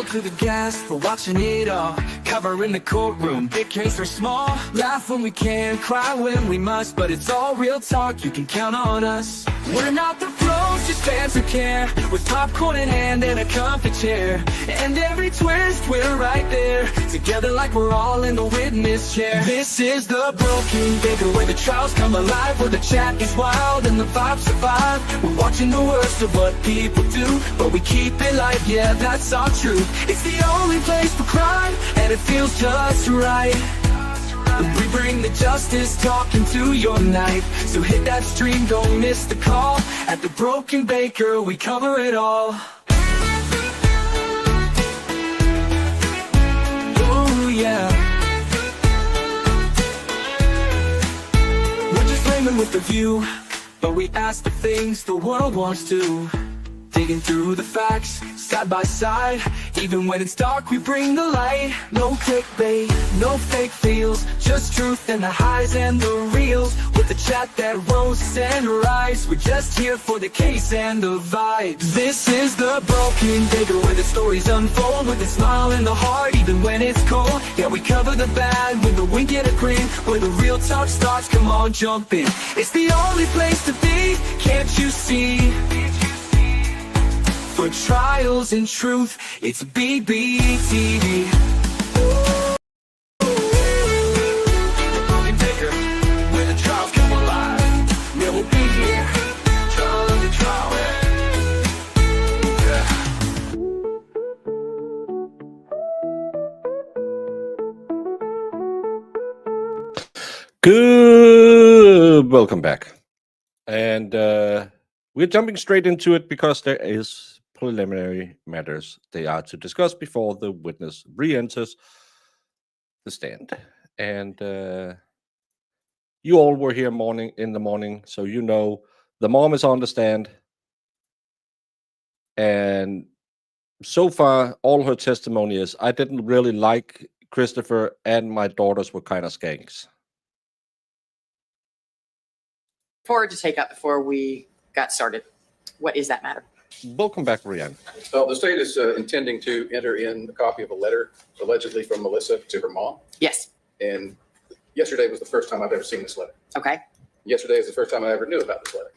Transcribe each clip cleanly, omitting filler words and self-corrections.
to the gas, we're watching it all. Covering the courtroom, big case or small. Laugh when we can, cry when we must, but it's all real talk, you can count on us. We're not the pros, just fans who care. With popcorn in hand and a comfy chair. And every twist, we're right there. Together like we're all in the witness chair. This is the Broken Baker, where the trials come alive, where the chat is wild and the vibes survive. We're watching the worst of what people do, but we keep it light, yeah, that's our truth. It's the only place for crime, and it feels just right. We bring the justice talk into your night. So hit that stream, don't miss the call. At the Broken Baker, we cover it all. Oh yeah. We're just laymen with the view, but we ask the things the world wants to. Digging through the facts, side by side. Even when it's dark, we bring the light. No clickbait, no fake feels, just truth and the highs and the reels. With the chat that roasts and rides, we're just here for the case and the vibes. This is the Broken Baker, where the stories unfold. With a smile in the heart, even when it's cold. Yeah, we cover the bad with a wink and a grin. Where the real talk starts, come on, jump in. It's the only place to be, can't you see? For trials and truth, it's BBTV. Broken Baker, where the trials come alive. Yeah, we'll be here, trial after trial. Yeah. Good, welcome back. And we're jumping straight into it because there is preliminary matters they are to discuss before the witness re-enters the stand. And you all were here in the morning, so you know the mom is on the stand. And so far, all her testimony is, I didn't really like Christopher, and my daughters were kind of skanks. Forward to take up before we got started. What is that matter? Welcome back, Rianne. Well, the state is intending to enter in a copy of a letter allegedly from Melissa to her mom. Yes. And yesterday was the first time I've ever seen this letter. Okay. Yesterday is the first time I ever knew about this letter.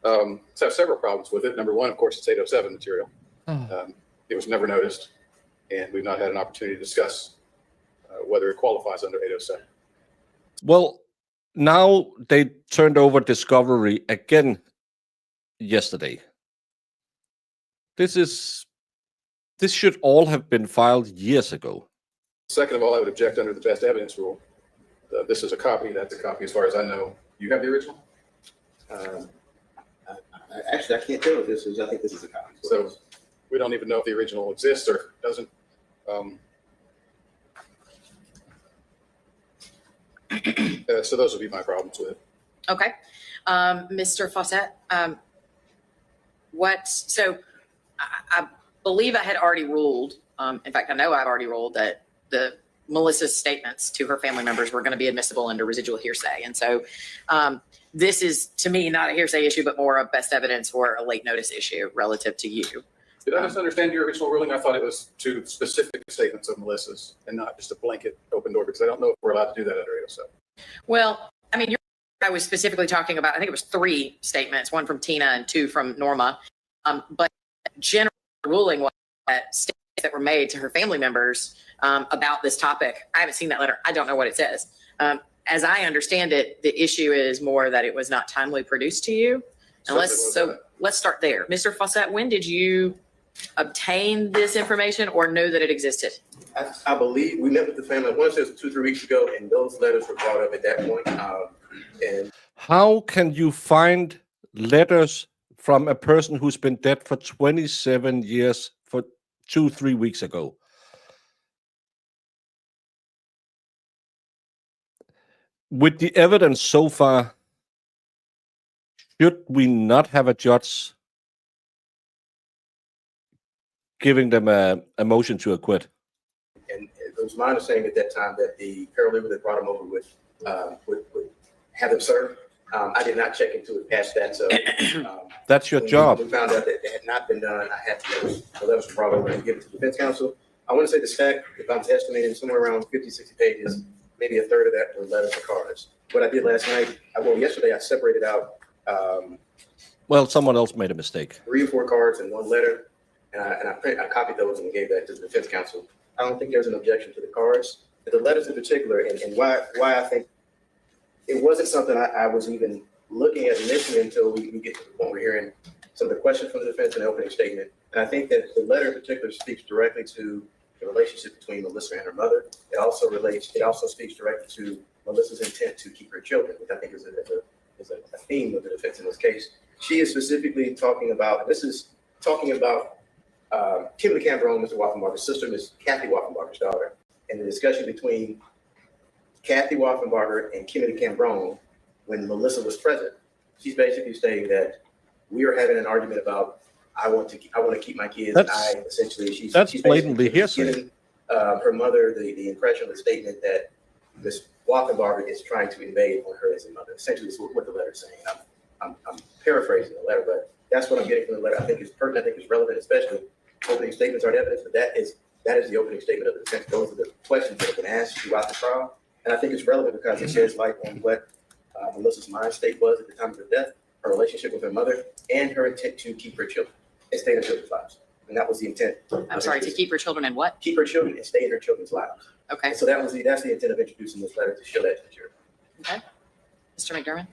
So I have several problems with it. Number one, of course, it's 807 material. It was never noticed, and we've not had an opportunity to discuss whether it qualifies under 807. Well, now they turned over discovery again yesterday. This should all have been filed years ago. Second of all, I would object under the best evidence rule. This is a copy. That's a copy as far as I know. You have the original? Actually, I can't tell if this is. I think this is a copy. So we don't even know if the original exists or doesn't. So those would be my problems with it. Okay. Mr. Fawcett, so I believe I had already ruled, in fact, I know I've already ruled that Melissa's statements to her family members were going to be admissible under residual hearsay. And so this is, to me, not a hearsay issue, but more of best evidence for a late notice issue relative to you. Did I misunderstand your original ruling? I thought it was to specific statements of Melissa's and not just a blanket open door, because I don't know if we're allowed to do that under 807. Well, I mean, I was specifically talking about, I think it was 3 statements, 1 from Tina and 2 from Norma. But general ruling was that statements that were made to her family members about this topic. I haven't seen that letter. I don't know what it says. As I understand it, the issue is more that it was not timely produced to you. And let's start there. Mr. Fawcett, when did you obtain this information or know that it existed? I believe we met with the family. I want to say it was 2-3 weeks ago, and those letters were brought up at that point. And how can you find letters from a person who's been dead for 27 years for 2-3 weeks ago? With the evidence so far, should we not have a judge giving them a motion to acquit? And it was my understanding at that time that the paralegal that brought him over would have them served. I did not check into it past that, so. That's your when job. We found out that it had not been done. I had to, so that was brought over and give it to the defense counsel. I want to say the stack, if I'm estimating somewhere around 50, 60 pages, maybe a third of that were letters or cards. What I did last night, yesterday I separated out Well, someone else made a mistake. 3 or 4 cards and 1 letter, and I copied those and gave that to the defense counsel. I don't think there's an objection to the cards, but the letters in particular, and why I think it wasn't something I was even looking at initially until we get to the point we're hearing some of the questions from the defense in the opening statement. And I think that the letter in particular speaks directly to the relationship between Melissa and her mother. It also speaks directly to Melissa's intent to keep her children, which I think is a theme of the defense in this case. She is specifically talking about Kimberly Cambrone, Mr. Wolfenbarger's sister, Miss Kathy Wolfenbarger's daughter, and the discussion between Kathy Wolfenbarger and Kimberly Cambrone when Melissa was present. She's basically saying that we are having an argument about I want to keep my kids. That's blatantly hearsay. Giving her mother the impression of the statement that Miss Wolfenbarger is trying to invade on her as a mother. Essentially, is what the letter is saying. I'm paraphrasing the letter, but that's what I'm getting from the letter. I think it's pertinent. I think it's relevant, especially opening statements aren't evidence, but that is the opening statement of the defense. Those are the questions that have been asked throughout the trial, and I think it's relevant because it sheds light on what Melissa's mind state was at the time of her death, her relationship with her mother, and her intent to keep her children and stay in her children's lives. And that was the intent. I'm sorry, to keep her children and what? Keep her children and stay in her children's lives. Okay. And so that's the intent of introducing this letter, to show that to the jury. Okay. Mr. McDermott?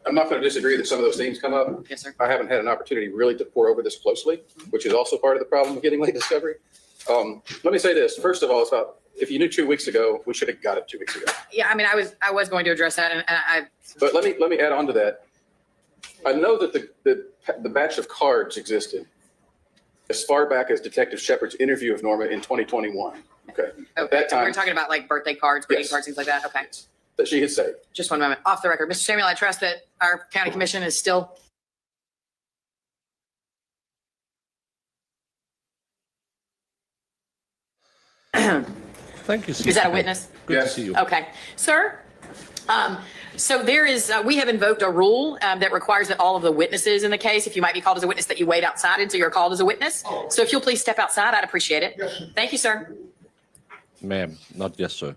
I'm not going to disagree that some of those themes come up. Yes, sir. I haven't had an opportunity really to pour over this closely, which is also part of the problem of getting late discovery. Let me say this. First of all, it's about, if you knew 2 weeks ago, we should have got it 2 weeks ago. Yeah, I mean, I was going to address that, and I. But let me add on to that. I know that the batch of cards existed as far back as Detective Shepard's interview of Norma in 2021. Okay. At that time, we're talking about like birthday cards, greeting cards, things like that. Okay. that she had said. Just one moment. Off the record. Mr. Samuel, I trust that our county commission is still. Thank you. Is that a witness? Good Yes. to see you. Okay. Sir? So there is, we have invoked a rule that requires that all of the witnesses in the case, if you might be called as a witness, that you wait outside until you're called as a witness. So if you'll please step outside, I'd appreciate it. Yes. Thank you, sir. Ma'am, not yes, sir.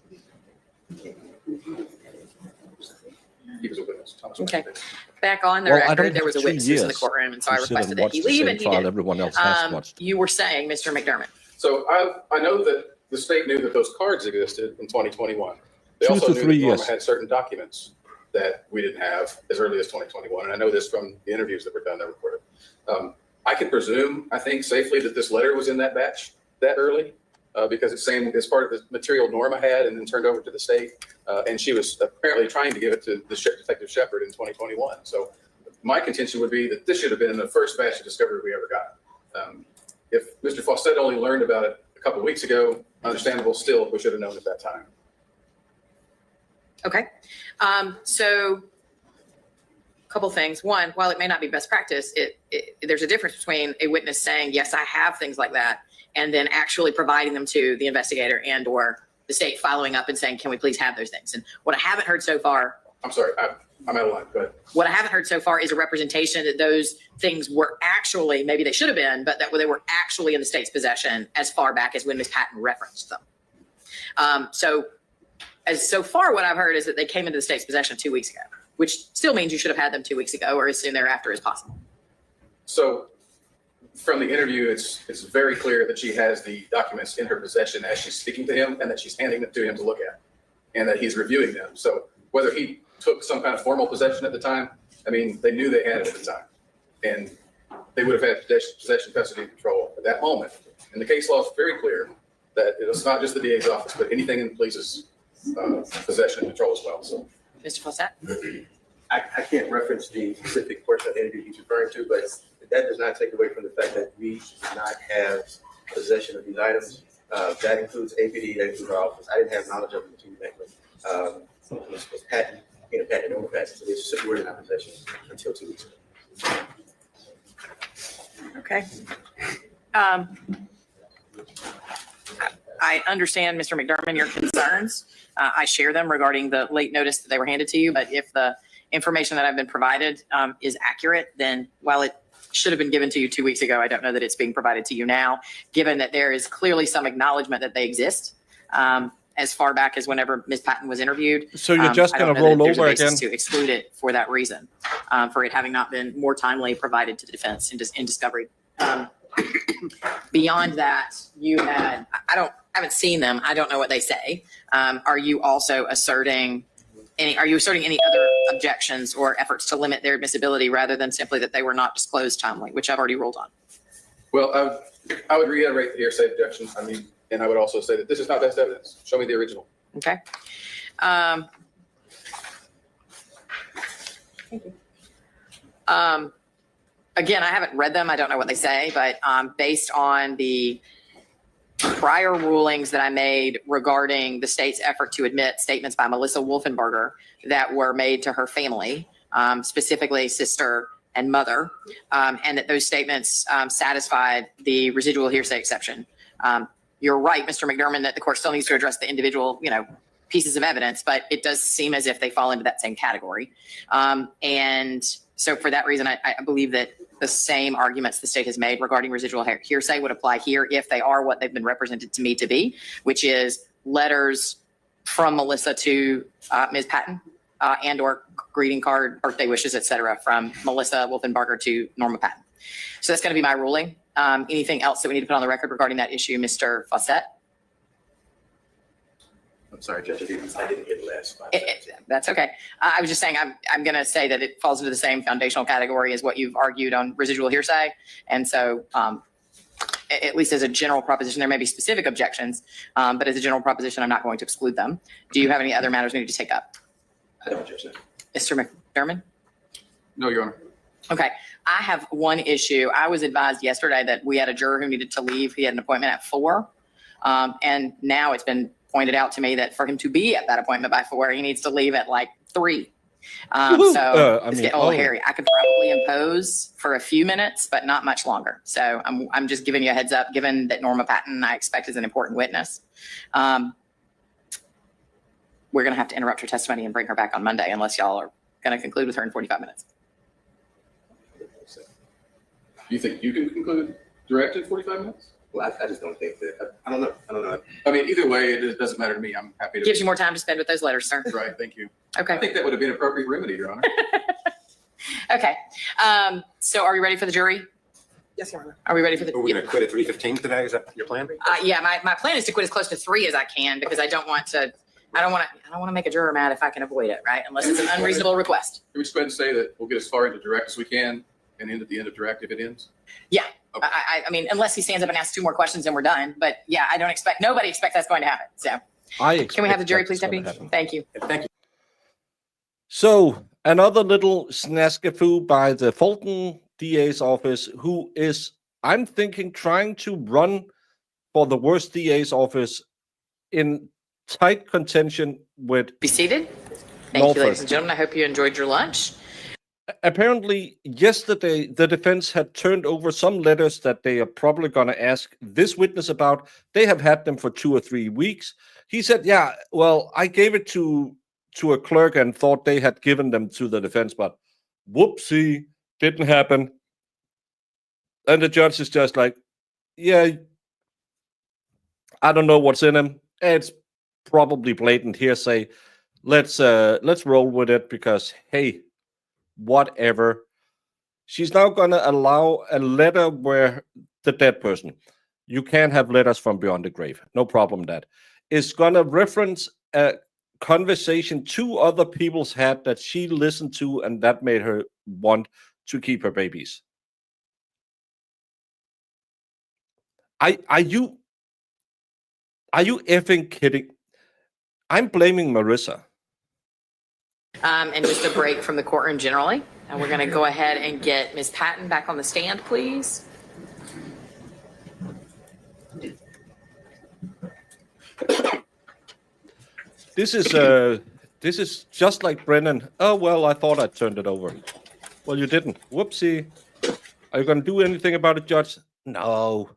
He was a witness. Thomas was a Okay. witness. Back on the Well, I record, don't there was a have 3 witness who's in the years courtroom, and so I to sit requested and that watch he the leave, same and he file did. everyone else has watched. You were saying, Mr. McDermott. So I know that the state knew that those cards existed in 2021. They 2 also to knew 3 that Norma years. had certain documents that we didn't have as early as 2021. And I know this from the interviews that were done that recorded. I can presume, I think safely, that this letter was in that batch that early because it's saying it's part of the material Norma had and then turned over to the state. And she was apparently trying to give it to the Detective Shepard in 2021. So my contention would be that this should have been the first batch of discovery we ever got. If Mr. Fawcett only learned about it a couple of weeks ago, understandable still, we should have known at that time. Okay. So a couple things. One, while it may not be best practice, there's a difference between a witness saying, yes, I have things like that, and then actually providing them to the investigator and or the state following up and saying, can we please have those things? And what I haven't heard so far. I'm sorry, I'm out of line, but What I haven't heard so far is a representation that those things were actually, maybe they should have been, but that they were actually in the state's possession as far back as when Ms. Patton referenced them. So far, what I've heard is that they came into the state's possession 2 weeks ago, which still means you should have had them 2 weeks ago or as soon thereafter as possible. so from the interview, it's very clear that she has the documents in her possession as she's speaking to him and that she's handing them to him to look at and that he's reviewing them. So whether he took some kind of formal possession at the time, I mean, they knew they had it at the time and they would have had possession, custody, and control at that moment. And the case law is very clear that it's not just the DA's office, but anything in the police's possession and control as well. So, Mr. Fawcett? I can't reference the specific portion of the interview he's referring to, but that does not take away from the fact that we do not have possession of these items. That includes APD, that includes our office. I didn't have knowledge of them until you met with Ms. Patton, Patton and Norma Patton. So they just were in our possession until 2 weeks ago. Okay. I understand, Mr. McDermott, your concerns. I share them regarding the late notice that they were handed to you. But if the information that I've been provided is accurate, then while it should have been given to you 2 weeks ago, I don't know that it's being provided to you now, given that there is clearly some acknowledgement that they exist as far back as whenever Ms. Patton was interviewed. So you're just I don't going to know that roll there's a over basis again? to exclude it for that reason, for it having not been more timely provided to the defense in discovery. Beyond that, you had, I haven't seen them. I don't know what they say. Are you also asserting any other objections or efforts to limit their admissibility rather than simply that they were not disclosed timely, which I've already ruled on? Well, I would reiterate the hearsay objection. I mean, and I would also say that this is not best evidence. Show me the original. Okay. Thank you. Again, I haven't read them. I don't know what they say, but based on the prior rulings that I made regarding the state's effort to admit statements by Melissa Wolfenbarger that were made to her family, specifically sister and mother, and that those statements satisfied the residual hearsay exception. You're right, Mr. McDermott, that the court still needs to address the individual, pieces of evidence, but it does seem as if they fall into that same category. And so for that reason, I believe that the same arguments the state has made regarding residual hearsay would apply here if they are what they've been represented to me to be, which is letters from Melissa to Ms. Patton and or greeting card, birthday wishes, et cetera, from Melissa Wolfenbarger to Norma Patton. So that's going to be my ruling. Anything else that we need to put on the record regarding that issue, Mr. Fawcett? I'm sorry, Judge, I didn't get the last 5 seconds. That's okay. I was just saying I'm going to say that it falls into the same foundational category as what you've argued on residual hearsay. And so at least as a general proposition, there may be specific objections, but as a general proposition, I'm not going to exclude them. Do you have any other matters we need to take up? I don't, Judge. No. Mr. McDermott? No, Your Honor. Okay. I have one issue. I was advised yesterday that we had a juror who needed to leave. He had an appointment at 4. And now it's been pointed out to me that for him to be at that appointment by 4, he needs to leave at like 3. So it's getting a little hairy. I could probably impose for a few minutes, but not much longer. So I'm just giving you a heads up, given that Norma Patton, I expect, is an important witness. We're going to have to interrupt her testimony and bring her back on Monday unless y'all are going to conclude with her in 45 minutes. Do you think you can conclude direct in 45 minutes? Well, I just don't think that. I don't know. I mean, either way, it doesn't matter to me. I'm happy to. Gives you more time to spend with those letters, sir. Right. Thank you. Okay. I think that would have been an appropriate remedy, Your Honor. Okay. So are we ready for the jury? Yes, Your Honor. Are we ready for the? Are we going to quit at 3:15 today? Is that your plan? Yeah, my plan is to quit as close to 3 as I can because I don't want to make a juror mad if I can avoid it, right? Unless it's an unreasonable request. Can we just go ahead and say that we'll get as far into direct as we can and end at the end of direct if it ends? Yeah. Okay. I mean, unless he stands up and asks 2 more questions and we're done. But yeah, nobody expects that's going to happen. So can we have the jury, please, Deputy? Thank you. Thank you. So another little snaskafoo by the Fulton DA's office, who is, I'm thinking, trying to run for the worst DA's office in tight contention with Be seated. Thank you, ladies and gentlemen. I hope you enjoyed your lunch. Apparently, yesterday, the defense had turned over some letters that they are probably going to ask this witness about. They have had them for 2 or 3 weeks. He said, yeah, well, I gave it to a clerk and thought they had given them to the defense, but whoopsie, didn't happen. And the judge is just like, yeah, I don't know what's in them. It's probably blatant hearsay. Let's roll with it because, hey, whatever. She's now going to allow a letter where the dead person, you can have letters from beyond the grave, no problem that, is going to reference a conversation 2 other people's had that she listened to and that made her want to keep her babies. Are you effing kidding? I'm blaming Marissa. And just a break from the courtroom generally. And we're going to go ahead and get Ms. Patton back on the stand, please. This is just like Brennan. Oh, well, I thought I turned it over. Well, you didn't. Whoopsie. Are you going to do anything about it, Judge? No.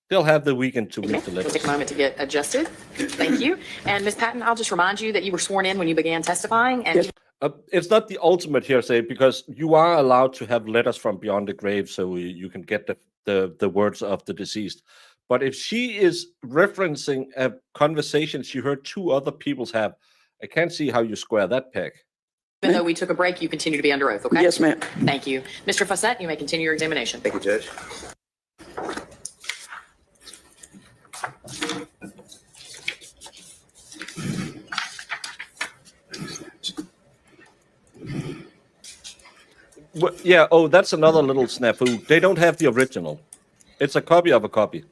They'll have the weekend to read the We'll take letters. a moment to get adjusted. Thank you. And Ms. Patton, I'll just remind you that you were sworn in when you began testifying, and Yes. It's not the ultimate hearsay because you are allowed to have letters from beyond the grave, so you can get the words of the deceased. But if she is referencing a conversation she heard two other people's have, I can't see how you square that peg. even though we took a break, you continue to be under oath, okay? Yes, ma'am. Thank you. Mr. Fossett, you may continue your examination. Thank you, Judge. Yeah, oh, that's another little snafu. They don't have the original. It's a copy of a copy.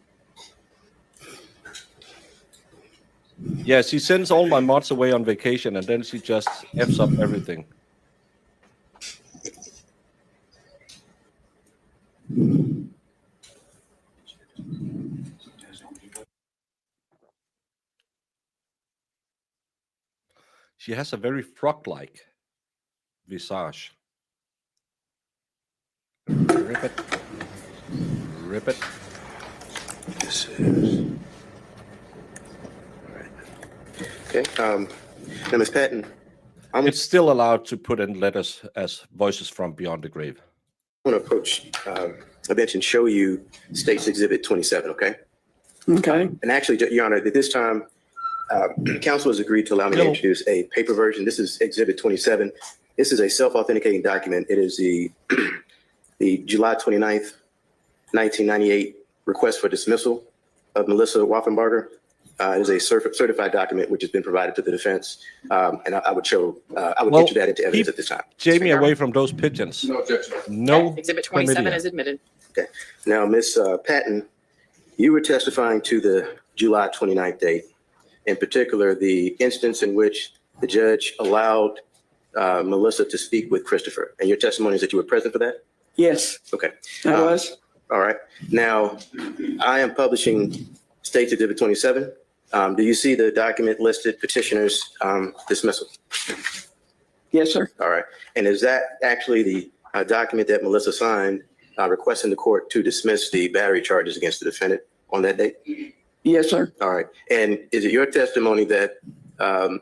Yeah, she sends all my mods away on vacation and then she just F's up everything. She has a very frog-like visage. Rip it. Rip it. This is. All right. Okay. Now, Ms. Patton, It's still allowed to put in letters as voices from beyond the grave. I'm going to approach a bench and show you State's Exhibit 27, okay? Okay. And actually, Your Honor, at this time, counsel has agreed to allow me to No. introduce a paper version. This is Exhibit 27. This is a self-authenticating document. It is the July 29th, 1998 request for dismissal of Melissa Wolfenbarger. It is a certified document which has been provided to the defense, and I would enter that into evidence at this time. Jamie away from those pigeons. No objection. No. Exhibit 27 chlamydia. is admitted. Okay. Now, Ms. Patton, you were testifying to the July 29th date, in particular, the instance in which the judge allowed Melissa to speak with Christopher. And your testimony is that you were present for that? Yes, Okay. I was. All right. Now, I am publishing State's Exhibit 27. Do you see the document listed petitioner's dismissal? Yes, sir. All right. And is that actually the document that Melissa signed requesting the court to dismiss the battery charges against the defendant on that date? Yes, sir. All right. And is it your testimony that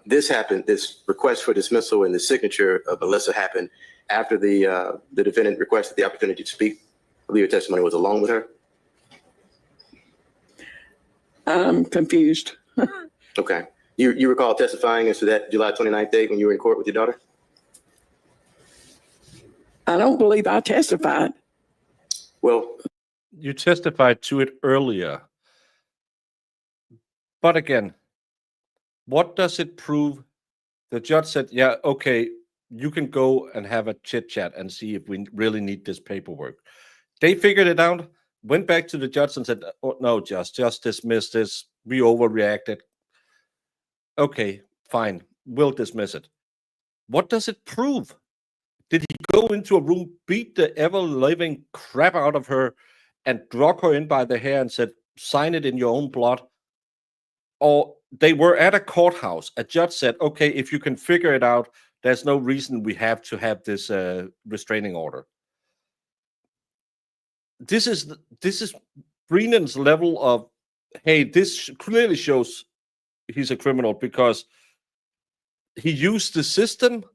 this happened, this request for dismissal and the signature of Melissa happened after the defendant requested the opportunity to speak? I believe your testimony was along with her. I'm confused. Okay. You recall testifying as to that July 29th date when you were in court with your daughter? I don't believe I testified. Well, You testified to it earlier. But again, what does it prove? The judge said, yeah, okay, you can go and have a chit chat and see if we really need this paperwork. They figured it out, went back to the judge and said, oh, no, just dismiss this. We overreacted. Okay, fine. We'll dismiss it. What does it prove? Did he go into a room, beat the ever-living crap out of her, and drug her in by the hair and said, sign it in your own blood? Or they were at a courthouse. A judge said, okay, if you can figure it out, there's no reason we have to have this restraining order. This is Brennan's level of, hey, this clearly shows he's a criminal because he used the system.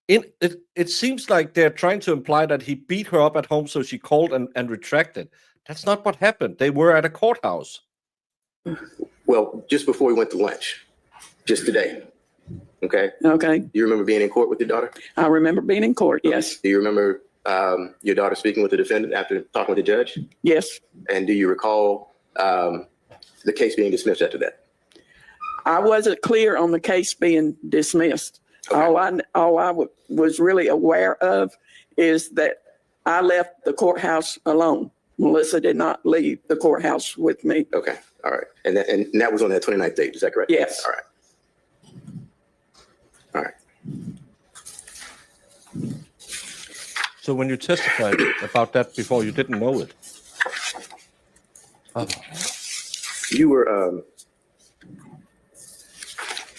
It seems like they're trying to imply that he beat her up at home, so she called and retracted. That's not what happened. They were at a courthouse. well, just before we went to lunch, just today. Okay. Okay. You remember being in court with your daughter? I remember being in court. Yes. Do you remember your daughter speaking with the defendant after talking with the judge? Yes. And do you recall the case being dismissed after that? I wasn't clear on the case being dismissed. Okay. All I was really aware of is that I left the courthouse alone. Melissa did not leave the courthouse with me. Okay. All right. And that was on that 29th date. Is that correct? Yes. All right. All right. So when you testified about that before, you didn't know it. Oh. You were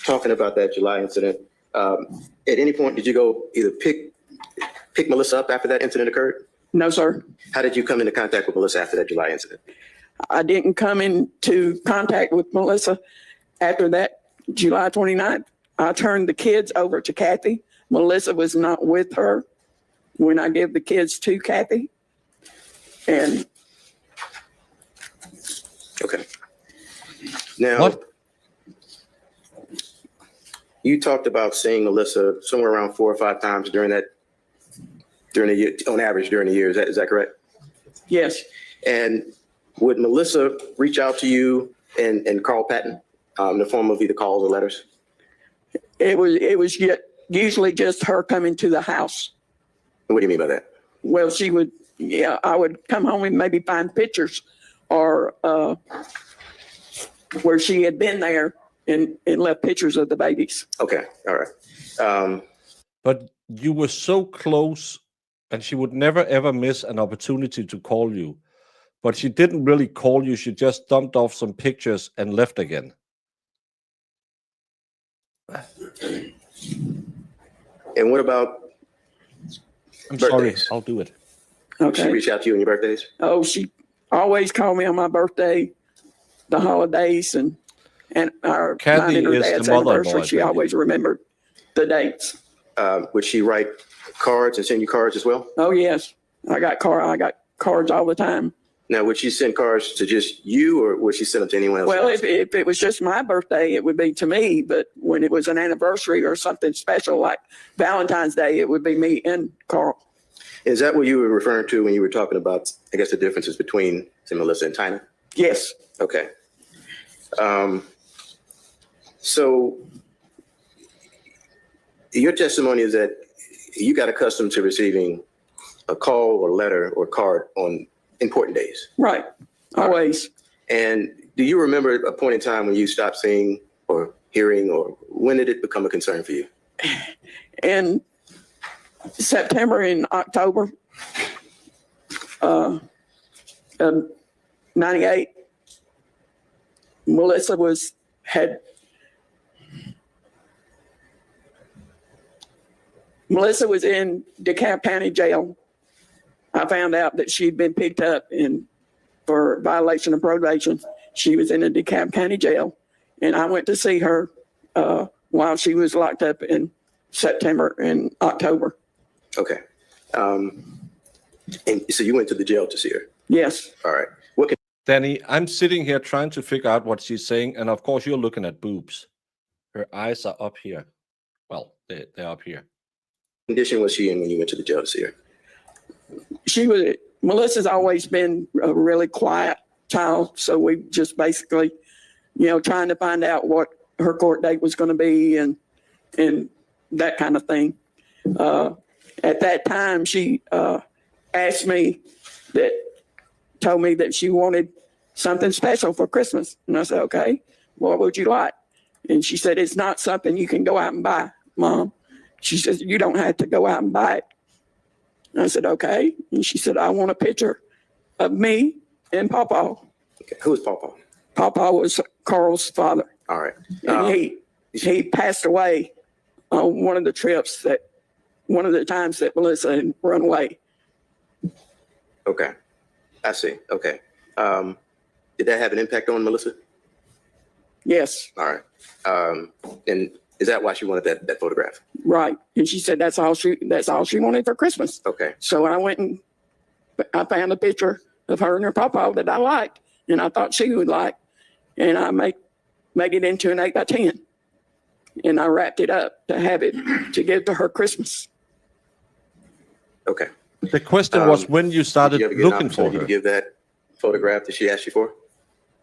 talking about that July incident. At any point, did you go either pick Melissa up after that incident occurred? No, sir. How did you come into contact with Melissa after that July incident? I didn't come into contact with Melissa after that July 29th. I turned the kids over to Kathy. Melissa was not with her when I gave the kids to Kathy. And Okay. Now, What? you talked about seeing Melissa somewhere around 4 or 5 times during the year, on average during the year. Is that correct? yes, And would Melissa reach out to you and call Patton in the form of either calls or letters? it was usually just her coming to the house. What do you mean by that? Well, she would, yeah, I would come home and maybe find pictures or where she had been there and left pictures of the babies. Okay, all right. But you were so close, and she would never ever miss an opportunity to call you. But she didn't really call you. She just dumped off some pictures and left again. And what about I'm sorry. birthdays? I'll do it. She Okay. reach out to you on your birthdays? Oh, she always called me on my birthday, the holidays, and our Kathy mine and her is the dad's mother-in-law, anniversary. I She think. always remembered the dates. Would she write cards and send you cards as well? Oh yes, I got cards all the time. Now, would she send cards to just you, or would she send them to anyone else? Well, if it was just my birthday, it would be to me. But when it was an anniversary or something special like Valentine's Day, it would be me and Carl. Is that what you were referring to when you were talking about, I guess, the differences between, say, Melissa and Tina? Yes, Okay. So your testimony is that you got accustomed to receiving a call or letter or card on important days. right, always. And do you remember a point in time when you stopped seeing or hearing, or when did it become a concern for you? In September and October of 98, Melissa was in DeKalb County Jail. I found out that she'd been picked up for violation of probation. She was in the DeKalb County Jail, and I went to see her while she was locked up in September and October. Okay. And so you went to the jail to see her. Yes. All right. What Danny, I'm sitting here trying to figure out what she's saying, and of course you're looking at boobs. Her eyes are up here. Well, they're up here. condition was she in when you went to the jail to see her? Melissa's always been a really quiet child, so we just basically, trying to find out what her court date was going to be and that kind of thing. At that time, she told me that she wanted something special for Christmas. And I said, okay, what would you like? And she said, it's not something you can go out and buy, Mom. She says, you don't have to go out and buy it. And I said, okay. And she said, I want a picture of me and Pawpaw. Okay. Who was Pawpaw? Pawpaw was Carl's father. All right. And he passed away on one of the times that Melissa had run away. Okay. I see. Okay. Did that have an impact on Melissa? Yes, All right. And is that why she wanted that photograph? right. And she said that's all she wanted for Christmas. Okay. So I went and I found a picture of her and her Pawpaw that I liked and I thought she would like. And I made it into an 8x10. And I wrapped it up to give to her Christmas. Okay. The question was when you started Did you ever get an looking for opportunity her. to give that photograph that she asked you for?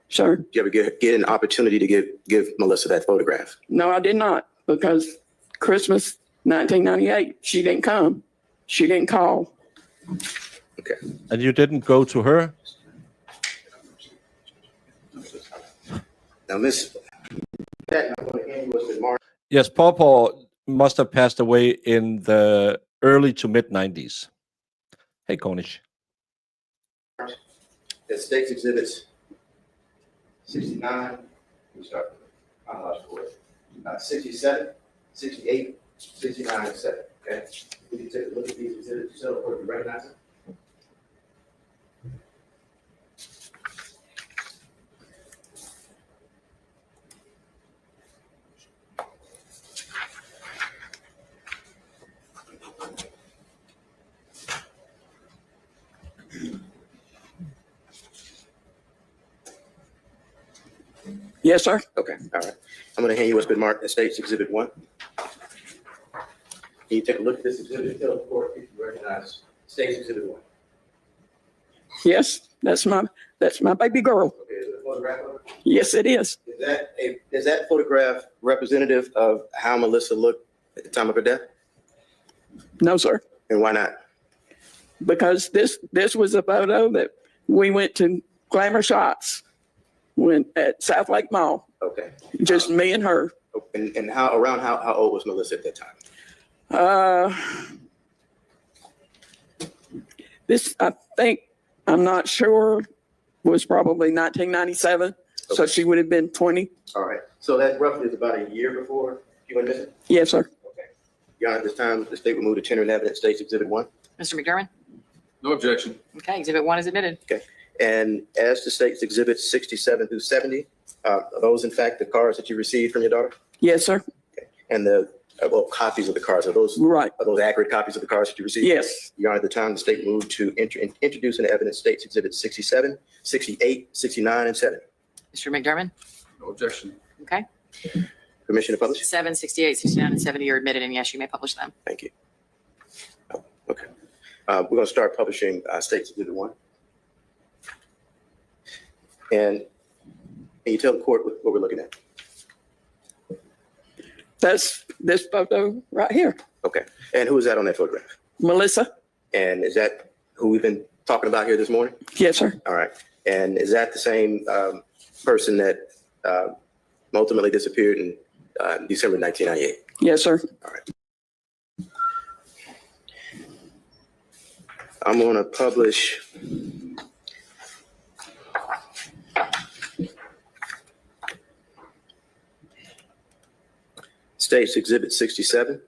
Sure. Did you ever get an opportunity to give Melissa that photograph? No, I did not, because Christmas 1998, she didn't come. She didn't call. Okay. And you didn't go to her? Now, Miss Patton, I want to end with the March. Yes, Pawpaw must have passed away in the early to mid 90s. Hey, Cornish. That states exhibits 69, we start chronological order. 67, 68, 69, and 7. Okay. We can take a look at these exhibits yourself, or you recognize them. Yes, sir. Okay, all right. I'm going to hand you what's been marked as State's Exhibit 1. Can you take a look at this exhibit and tell the court if you recognize State's Exhibit 1? Yes, that's my baby girl. Okay, is it a photograph of her? Yes, it is. Is that photograph representative of how Melissa looked at the time of her death? No, sir. And why not? Because this was a photo that we went to Glamour Shots when at South Lake Mall, Okay. just me and her. And how old was Melissa at that time? This, I think, I'm not sure, was probably 1997. So Okay. she would have been 20. All right. So that roughly is about a year before you went missing? Yes, sir. Okay. Your Honor, at this time, the state will move to tender in evidence State's Exhibit 1. Mr. McDermott? No objection. Okay, Exhibit 1 is admitted. And as to State's Exhibits 67 through 70, are those in fact the cards that you received from your daughter? Yes, sir. And the copies of the cards, are those Right. accurate copies of the cards that you received? Yes. Your Honor, at the time, the state moved to introduce into evidence State's Exhibits 67, 68, 69, and 70. Mr. McDermott? No objection. Okay. Permission to publish? 7, 68, 69, and 70 are admitted, and yes, you may publish them. Thank you. Oh, okay. We're going to start publishing State's Exhibit 1. And can you tell the court what we're looking at? That's this photo right here. Okay. And who is that on that photograph? Melissa? And is that who we've been talking about here this morning? Yes, sir. All right. And is that the same person that ultimately disappeared in December 1998? Yes, sir. All right. I'm going to publish State's Exhibit 67.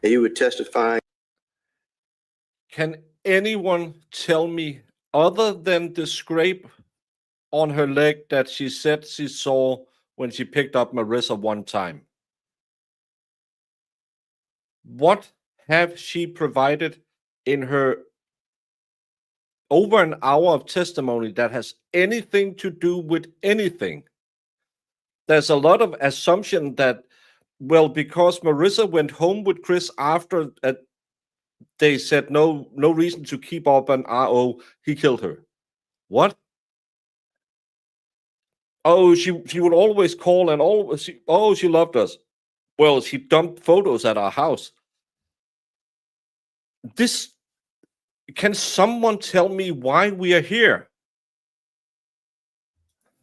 And you would testify. Can anyone tell me, other than the scrape on her leg that she said she saw when she picked up Marissa one time, what have she provided in her over an hour of testimony that has anything to do with anything? There's a lot of assumption that, well, because Marissa went home with Chris after they said no reason to keep up an RO, he killed her. What? Oh, she would always call and always, she loved us. Well, she dumped photos at our house. Can someone tell me why we are here?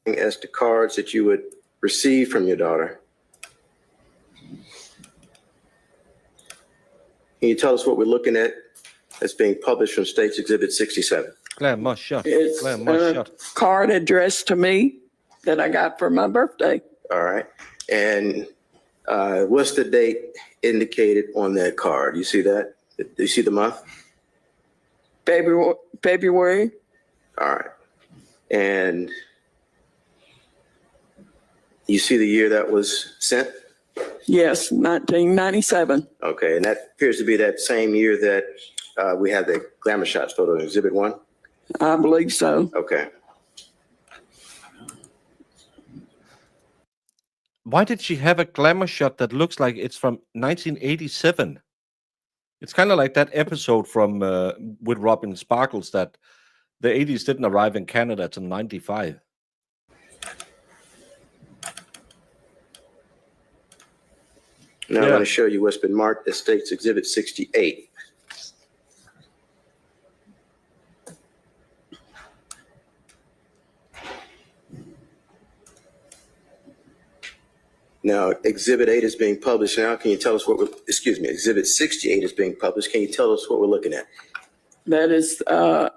As to cards that you would receive from your daughter. Can you tell us what we're looking at that's being published from State's Exhibit 67? Glamour shot. It's Glamour a shot. card addressed to me that I got for my birthday. All right. And what's the date indicated on that card? You see that? Do you see the month? February. All right. And you see the year that was sent? Yes, 1997. Okay. And that appears to be that same year that we have the Glamour Shots photo in Exhibit 1? I believe so. Okay. Why did she have a glamour shot that looks like it's from 1987? It's kind of like that episode from with Robin Sparkles that the 80s didn't arrive in Canada till 95. Now I'm going to show you what's been marked as State's Exhibit 68. Now, Exhibit 8 is being published now. Can you tell us Exhibit 68 is being published. Can you tell us what we're looking at? That is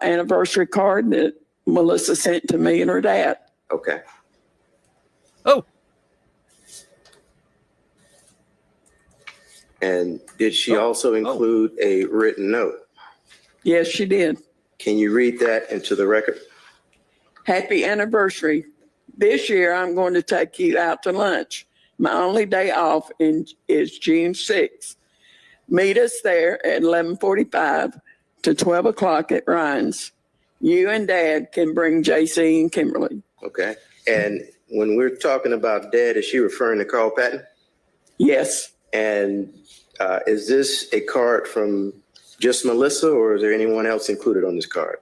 anniversary card that Melissa sent to me and her dad. Okay. Oh, And did she also include a written note? Yes, she did. Can you read that into the record? Happy anniversary. This year, I'm going to take you out to lunch. My only day off is June 6th. Meet us there at 11:45 to 12 o'clock at Ryan's. You and Dad can bring JC and Kimberly. Okay. And when we're talking about dad, is she referring to Carl Patton? Yes. And is this a card from just Melissa, or is there anyone else included on this card?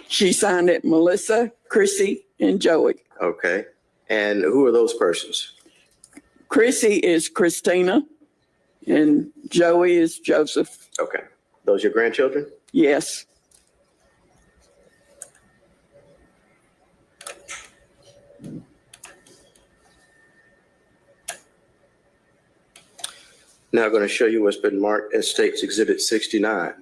She signed it, Melissa, Chrissy, and Joey. Okay. And who are those persons? Chrissy is Christina, and Joey is Joseph. Okay. Those your grandchildren? Yes. Now I'm going to show you what's been marked as State's Exhibit 69.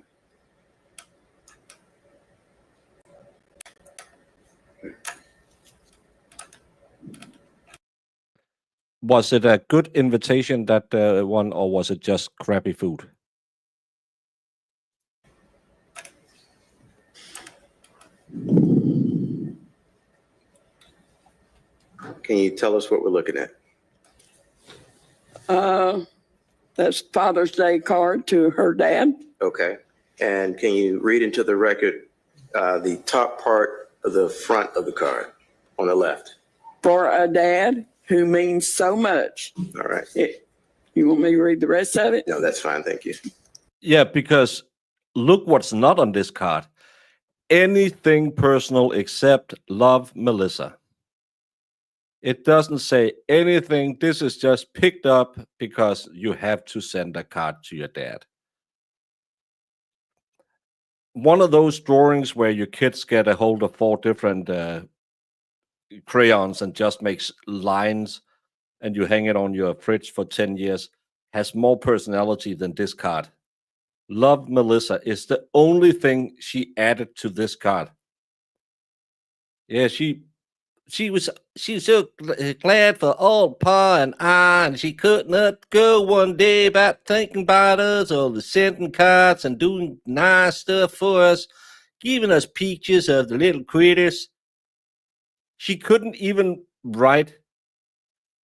Was it a good invitation, that one, or was it just crappy food? Can you tell us what we're looking at? That's Father's Day card to her dad. Okay. And can you read into the record the top part of the front of the card on the left? For a dad who means so much. All right. You want me to read the rest of it? No, that's fine. Thank you. Yeah, because look what's not on this card. Anything personal except love, Melissa. It doesn't say anything. This is just picked up because you have to send a card to your dad. One of those drawings where your kids get a hold of 4 different crayons and just makes lines, and you hang it on your fridge for 10 years, has more personality than this card. Love, Melissa is the only thing she added to this card. Yeah, she's so glad for old Pa and I, and she could not go one day without thinking about us, or the sending cards and doing nice stuff for us, giving us pictures of the little critters. She couldn't even write,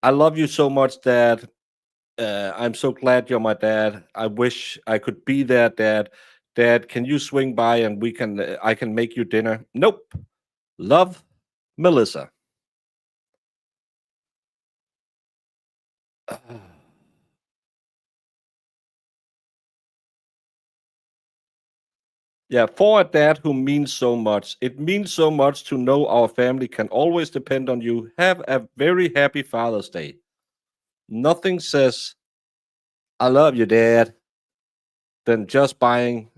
"I love you so much, Dad. I'm so glad you're my dad. I wish I could be there, Dad. Dad, can you swing by and I can make you dinner?" Nope. Love, Melissa. Yeah, for a dad who means so much. It means so much to know our family can always depend on you. Have a very happy Father's Day. Nothing says, "I love you, Dad," than just buying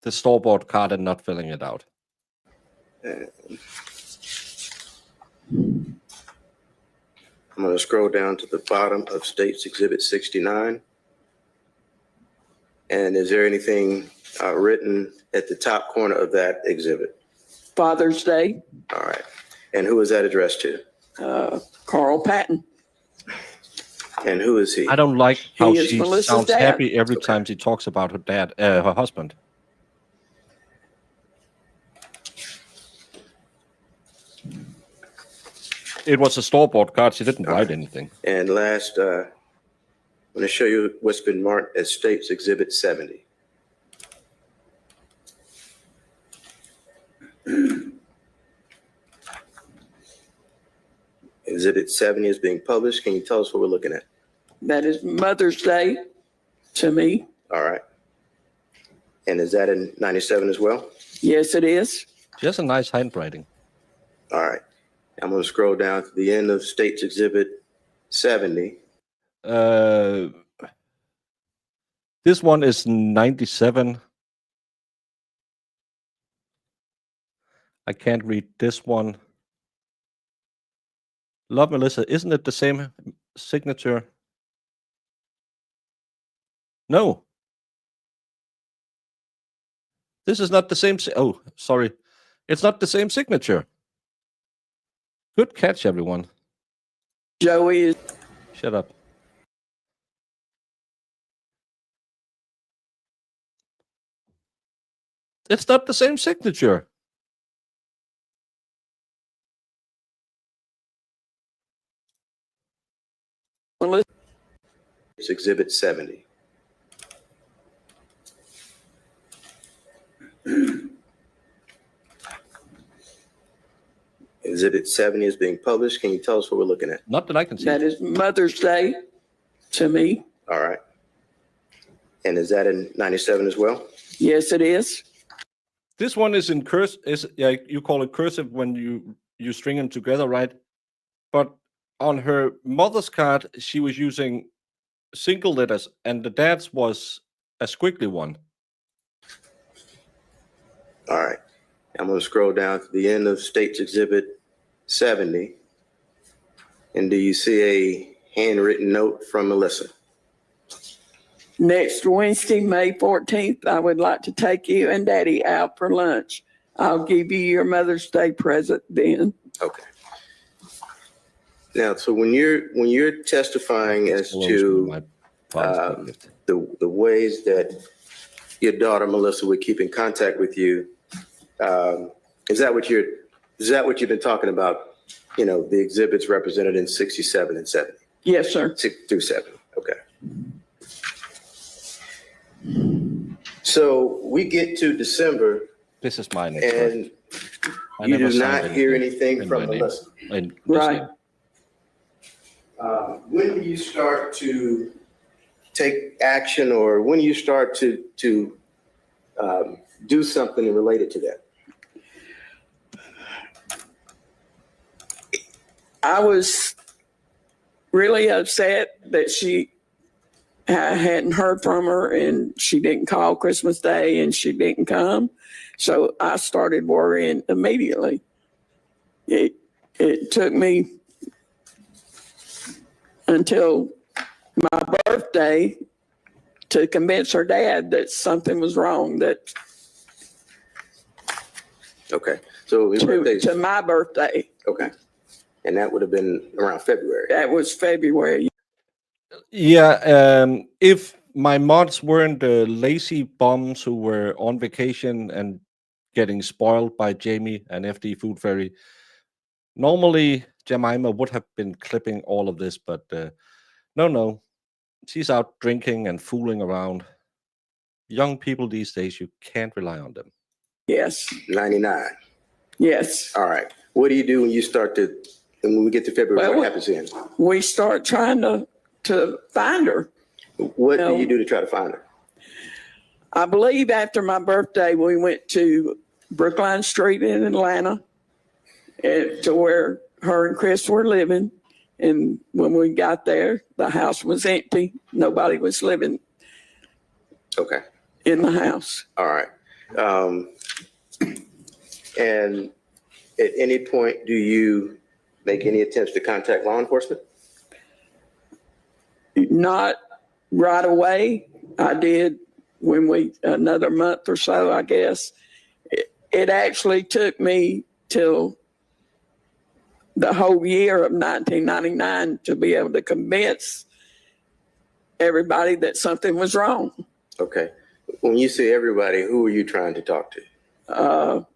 the store-bought card and not filling it out. I'm going to scroll down to the bottom of State's Exhibit 69. And is there anything written at the top corner of that exhibit? Father's Day, All right. And who is that addressed to? Carl Patton. And who is he? I don't like how He is she Melissa's sounds dad. happy every Okay. time she talks about her dad, her husband. It was a store-bought card. She didn't write anything. And last, I'm going to show you what's been marked as State's Exhibit 70. Exhibit 70 is being published. Can you tell us what we're looking at? That is Mother's Day to me. All right. And is that in 97 as well? Yes, it is. She has a nice handwriting. All right. I'm going to scroll down to the end of State's Exhibit 70. This one is 97. I can't read this one. Love, Melissa, isn't it the same signature? No. This is not the same. Oh, sorry. It's not the same signature. Good catch, everyone. Joey is. Shut up. It's not the same signature. It's Exhibit 70. Exhibit 70 is being published. Can you tell us what we're looking at? Not that I can see. That is Mother's Day to me. All right. And is that in 97 as well? Yes, it is. This one is in cursive. Yeah, you call it cursive when you string them together, right? But on her mother's card, she was using single letters, and the dad's was a squiggly one. All right. I'm going to scroll down to the end of State's Exhibit 70. And do you see a handwritten note from Melissa? Next Wednesday, May 14th, I would like to take you and Daddy out for lunch. I'll give you your Mother's Day present then. Okay. Now, so when you're testifying as to My father's gift. the ways that your daughter Melissa would keep in contact with you, is that what you've been talking about? You know, the exhibits represented in 67 and 70. Yes, sir. 6 through 7. Okay. So we get to December This is mine. and I you never do signed not hear anything anything in from my name. Melissa. In this Right. name. When do you start to take action, or when do you start to do something related to that? I was really upset that I hadn't heard from her and she didn't call Christmas Day and she didn't come. So I started worrying immediately. It took me until my birthday to convince her dad that something was wrong, that Okay. So his birthday's to my birthday. okay. And that would have been around February. That was February. Yeah, if my mods weren't lazy bums who were on vacation and getting spoiled by Jamie and FD Food Fairy, normally Jemima would have been clipping all of this, but no, she's out drinking and fooling around. Young people these days, you can't rely on them. Yes. 99. Yes. All right. What do you do when you start to, and when we get to February, Well, what happens then? We start trying to find her. What do No. you do to try to find her? I believe after my birthday, we went to Brookline Street in Atlanta to where her and Chris were living. And when we got there, the house was empty. Nobody was living Okay. in the house. All right. And at any point, do you make any attempts to contact law enforcement? Not right away. I did another month or so, I guess. It actually took me till the whole year of 1999 to be able to convince everybody that something was wrong. Okay. When you say everybody, who are you trying to talk to?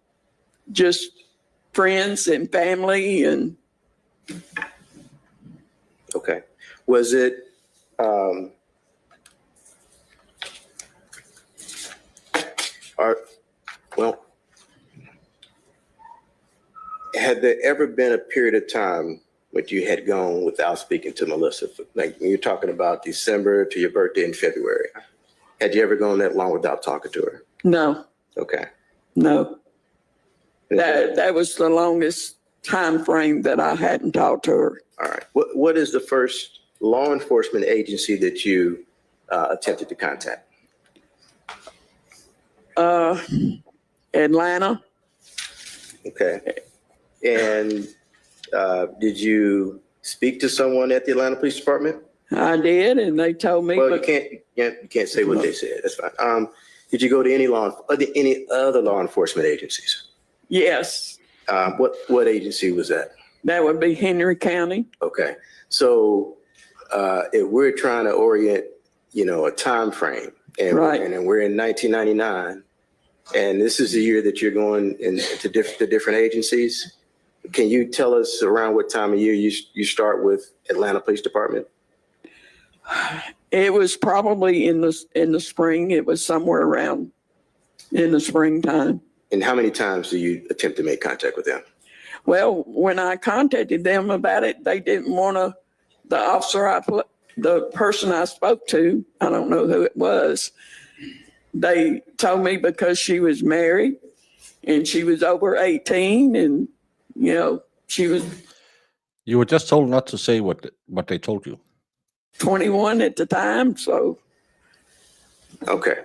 Just friends and family and Okay. Was it, had there ever been a period of time when you had gone without speaking to Melissa? Like when you're talking about December to your birthday in February. Had you ever gone that long without talking to her? no. Okay. No, that was the longest time frame that I hadn't talked to her. All right. What is the first law enforcement agency that you attempted to contact? Atlanta. Okay. And did you speak to someone at the Atlanta Police Department? I did, and they told me. Well, but you can't say what they said. That's fine. Did you go to any other law enforcement agencies? yes, What agency was that? that would be Henry County. Okay. So if we're trying to orient, a time frame, and Right. and we're in 1999, and this is the year that you're going into different agencies. Can you tell us around what time of year you start with Atlanta Police Department? It was probably in the spring. It was somewhere around in the springtime. And how many times do you attempt to make contact with them? Well, when I contacted them about it, they didn't want to, the officer the person I spoke to, I don't know who it was, they told me because she was married and she was over 18 and, you know, she was You were just told not to say what they told you. 21 at the time, so Okay.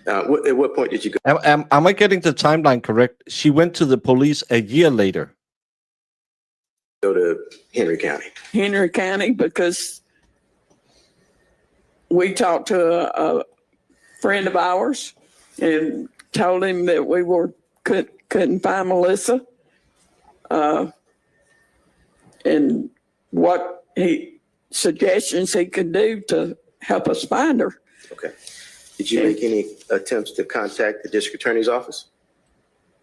At what point did you go? Am I getting the timeline correct? She went to the police a year later. To Henry County because we talked to a friend of ours and told him that we couldn't find Melissa, and what suggestions he could do to help us find her. Okay. Did you make any attempts to contact the district attorney's office?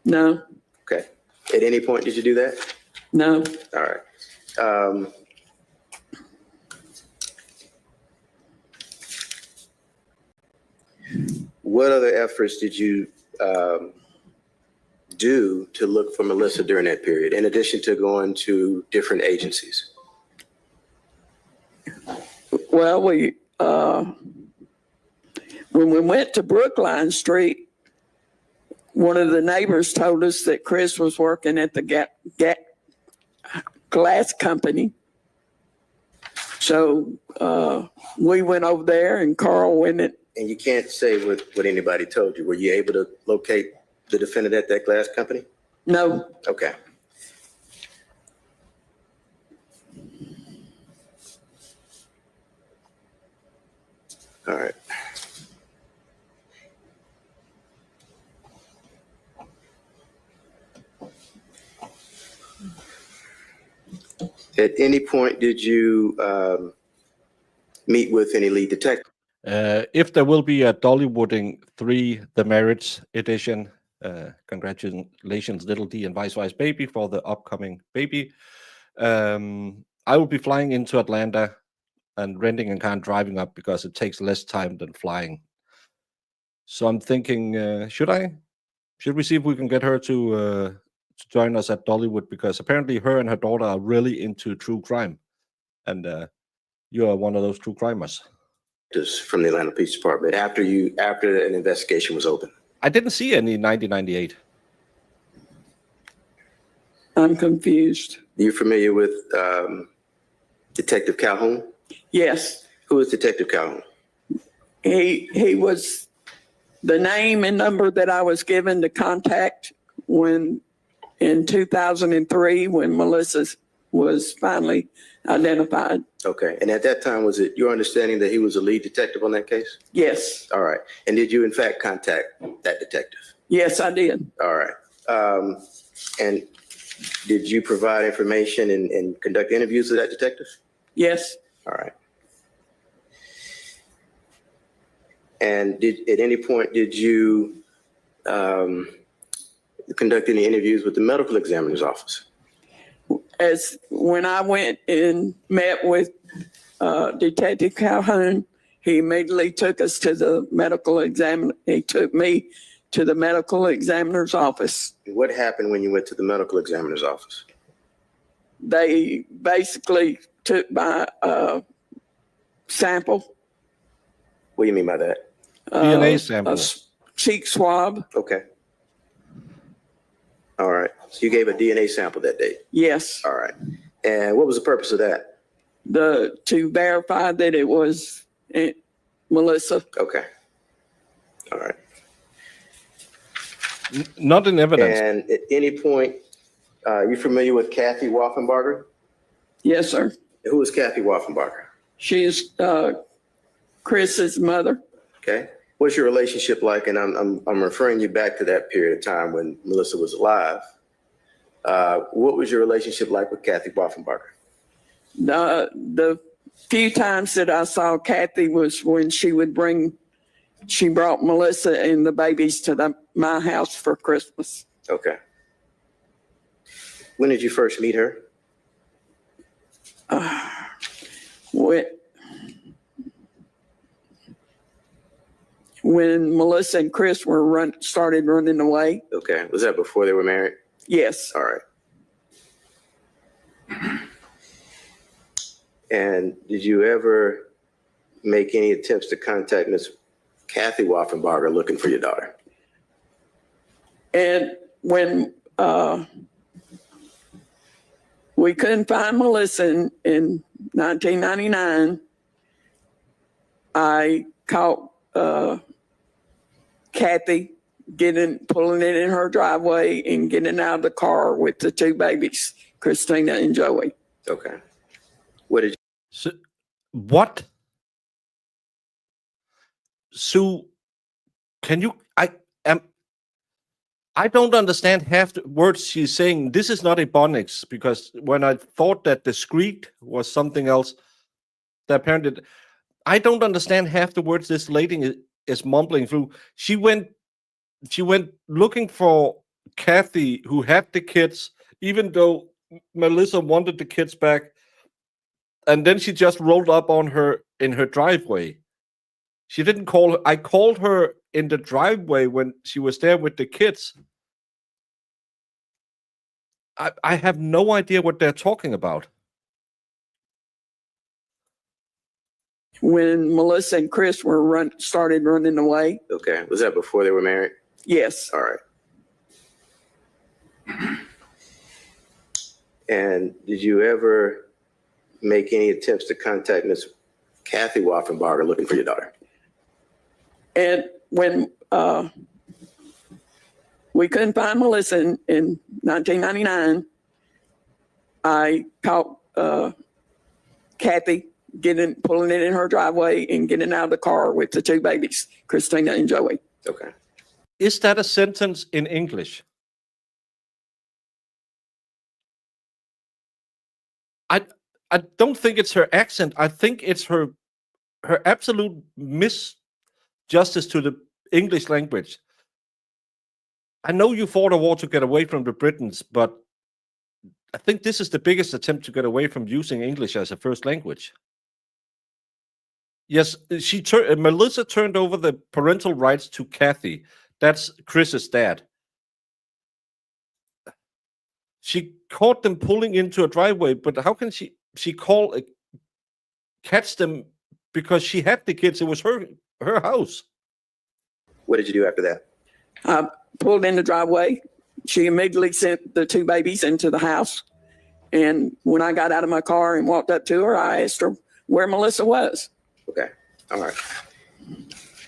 No, Okay. At any point did you do that? no. All right. What other efforts did you do to look for Melissa during that period, in addition to going to different agencies? Well, when we went to Brookline Street, one of the neighbors told us that Chris was working at the glass company. So we went over there and Carl went in. And you can't say what anybody told you. Were you able to locate the defendant at that glass company? No, Okay. All right. At any point, did you meet with any lead detective? If there will be a Dollywooding 3, the marriage edition, congratulations, Little D and Vice Baby, for the upcoming baby. I will be flying into Atlanta and renting a car and driving up because it takes less time than flying. So I'm thinking, should we see if we can get her to join us at Dollywood, because apparently her and her daughter are really into true crime, and you are one of those true crimers. Just from the Atlanta Police Department after an investigation was open. I didn't see any 1998. I'm confused. Are you familiar with Detective Calhoun? Yes, Who is Detective Calhoun? he was the name and number that I was given to contact when in 2003 when Melissa was finally identified. Okay. And at that time, was it your understanding that he was a lead detective on that case? Yes, All right. And did you in fact contact that detective? yes, I did. All right. And did you provide information and conduct interviews with that detective? Yes, All right. And at any point did you conduct any interviews with the medical examiner's office? as when I went and met with Detective Calhoun, he immediately took us to the medical examiner. He took me to the medical examiner's office. What happened when you went to the medical examiner's office? They basically took my sample. What do you mean by that? DNA sample. A cheek swab. Okay. All right. So you gave a DNA sample that day? Yes. All right. And what was the purpose of that? To verify that it was Melissa. Okay. All right. Not in evidence. And at any point, you familiar with Kathy Wolfenbarger? Yes, sir. Who is Kathy Wolfenbarger? She's Chris's mother. Okay. What's your relationship like? And I'm referring you back to that period of time when Melissa was alive. What was your relationship like with Kathy Wolfenbarger? The few times that I saw Kathy was when she brought Melissa and the babies to my house for Christmas. Okay. When did you first meet her? When Melissa and Chris started running away. Okay. Was that before they were married? Yes. All right. And did you ever make any attempts to contact Miss Kathy Wolfenbarger looking for your daughter? And when we couldn't find Melissa in 1999, I caught Kathy pulling it in her driveway and getting out of the car with the two babies, Christina and Joey. Okay. What did So, what? Sue, can you? I don't understand half the words she's saying. This is not Ebonics, because when I thought that discreet was something else, apparently I don't understand half the words this lady is mumbling through. She went looking for Kathy, who had the kids, even though Melissa wanted the kids back, and then she just rolled up on her in her driveway. She didn't call her. I called her in the driveway when she was there with the kids. I have no idea what they're talking about. When Melissa and Chris started running away. Okay. Was that before they were married? Yes. All right. And did you ever make any attempts to contact Miss Kathy Wolfenbarger looking for your daughter? And when we couldn't find Melissa in 1999, I caught Kathy pulling it in her driveway and getting out of the car with the two babies, Christina and Joey. Okay. Is that a sentence in English? I don't think it's her accent. I think it's her absolute misjustice to the English language. I know you fought a war to get away from the Britons, but I think this is the biggest attempt to get away from using English as a first language. Yes, Melissa turned over the parental rights to Kathy. That's Chris's dad. She caught them pulling into a driveway, but how can she catch them, because she had the kids? It was her house. What did you do after that? I pulled in the driveway. She immediately sent the two babies into the house. And when I got out of my car and walked up to her, I asked her where Melissa was. Okay. All right.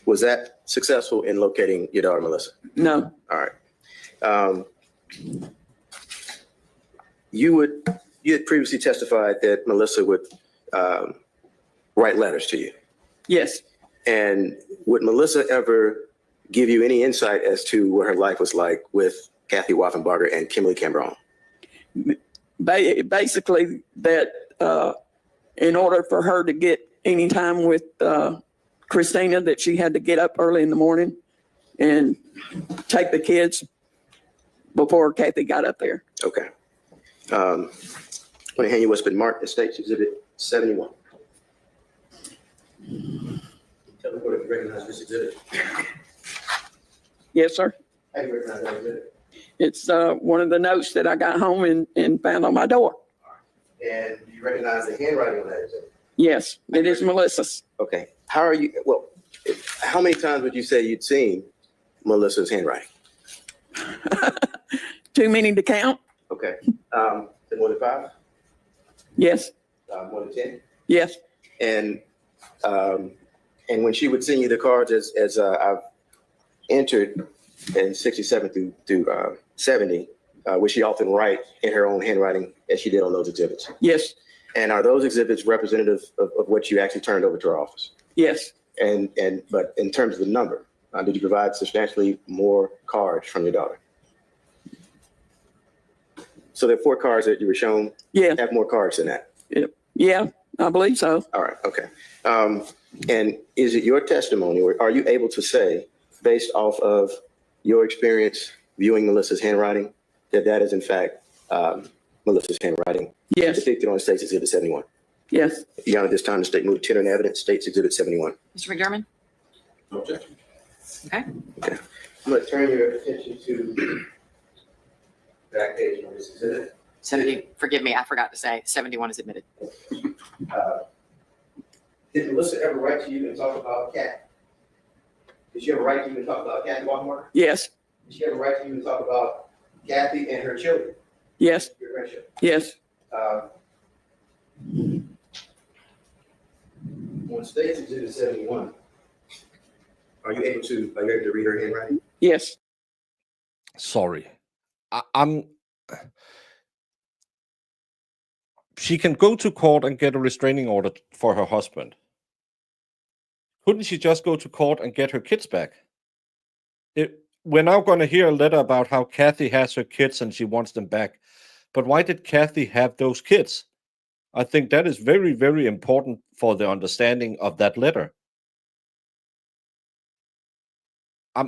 Was that successful in locating your daughter, Melissa? No. All right. You had previously testified that Melissa would write letters to you. Yes. And would Melissa ever give you any insight as to what her life was like with Kathy Wolfenbarger and Kimberly Cambron? Basically, that in order for her to get any time with Christina, that she had to get up early in the morning and take the kids before Kathy got up there. Okay. I want to hand you what's been marked as State's Exhibit 71. Tell the court if you recognize this exhibit. Yes, sir. How do you recognize that exhibit? It's one of the notes that I got home and found on my door. And do you recognize the handwriting on that exhibit? Yes, it is Melissa's. Okay. How many times would you say you'd seen Melissa's handwriting? Too many to count? Okay. More than 5? Yes. More than 10? Yes. And when she would send you the cards, as I've entered in 67 through 70, would she often write in her own handwriting as she did on those exhibits? Yes. And are those exhibits representative of what you actually turned over to our office? Yes. But in terms of the number, did you provide substantially more cards from your daughter? So there are 4 cards that you were shown. Yeah. Have more cards than that. Yeah, I believe so. All right. Okay. And is it your testimony, or are you able to say, based off of your experience viewing Melissa's handwriting, that is in fact Melissa's handwriting? Yes. Depicted on State's Exhibit 71. Yes. Your Honor, this time the state moved to tender evidence, State's Exhibit 71. Mr. McDermott? No objection. Okay. Okay. I'm going to turn your attention to the back page on this exhibit. 70, forgive me, I forgot to say 71 is admitted. Did Melissa ever write to you and talk about Kathy? Did she ever write to you and talk about Kathy Walmart? Yes, Did she ever write to you and talk about Kathy and her children, yes, your grandchildren? yes. On State's Exhibit 71, are you able to read her handwriting? Yes, Sorry. I'm. She can go to court and get a restraining order for her husband. Couldn't she just go to court and get her kids back? We're now going to hear a letter about how Kathy has her kids and she wants them back. But why did Kathy have those kids? I think that is very, very important for the understanding of that letter. I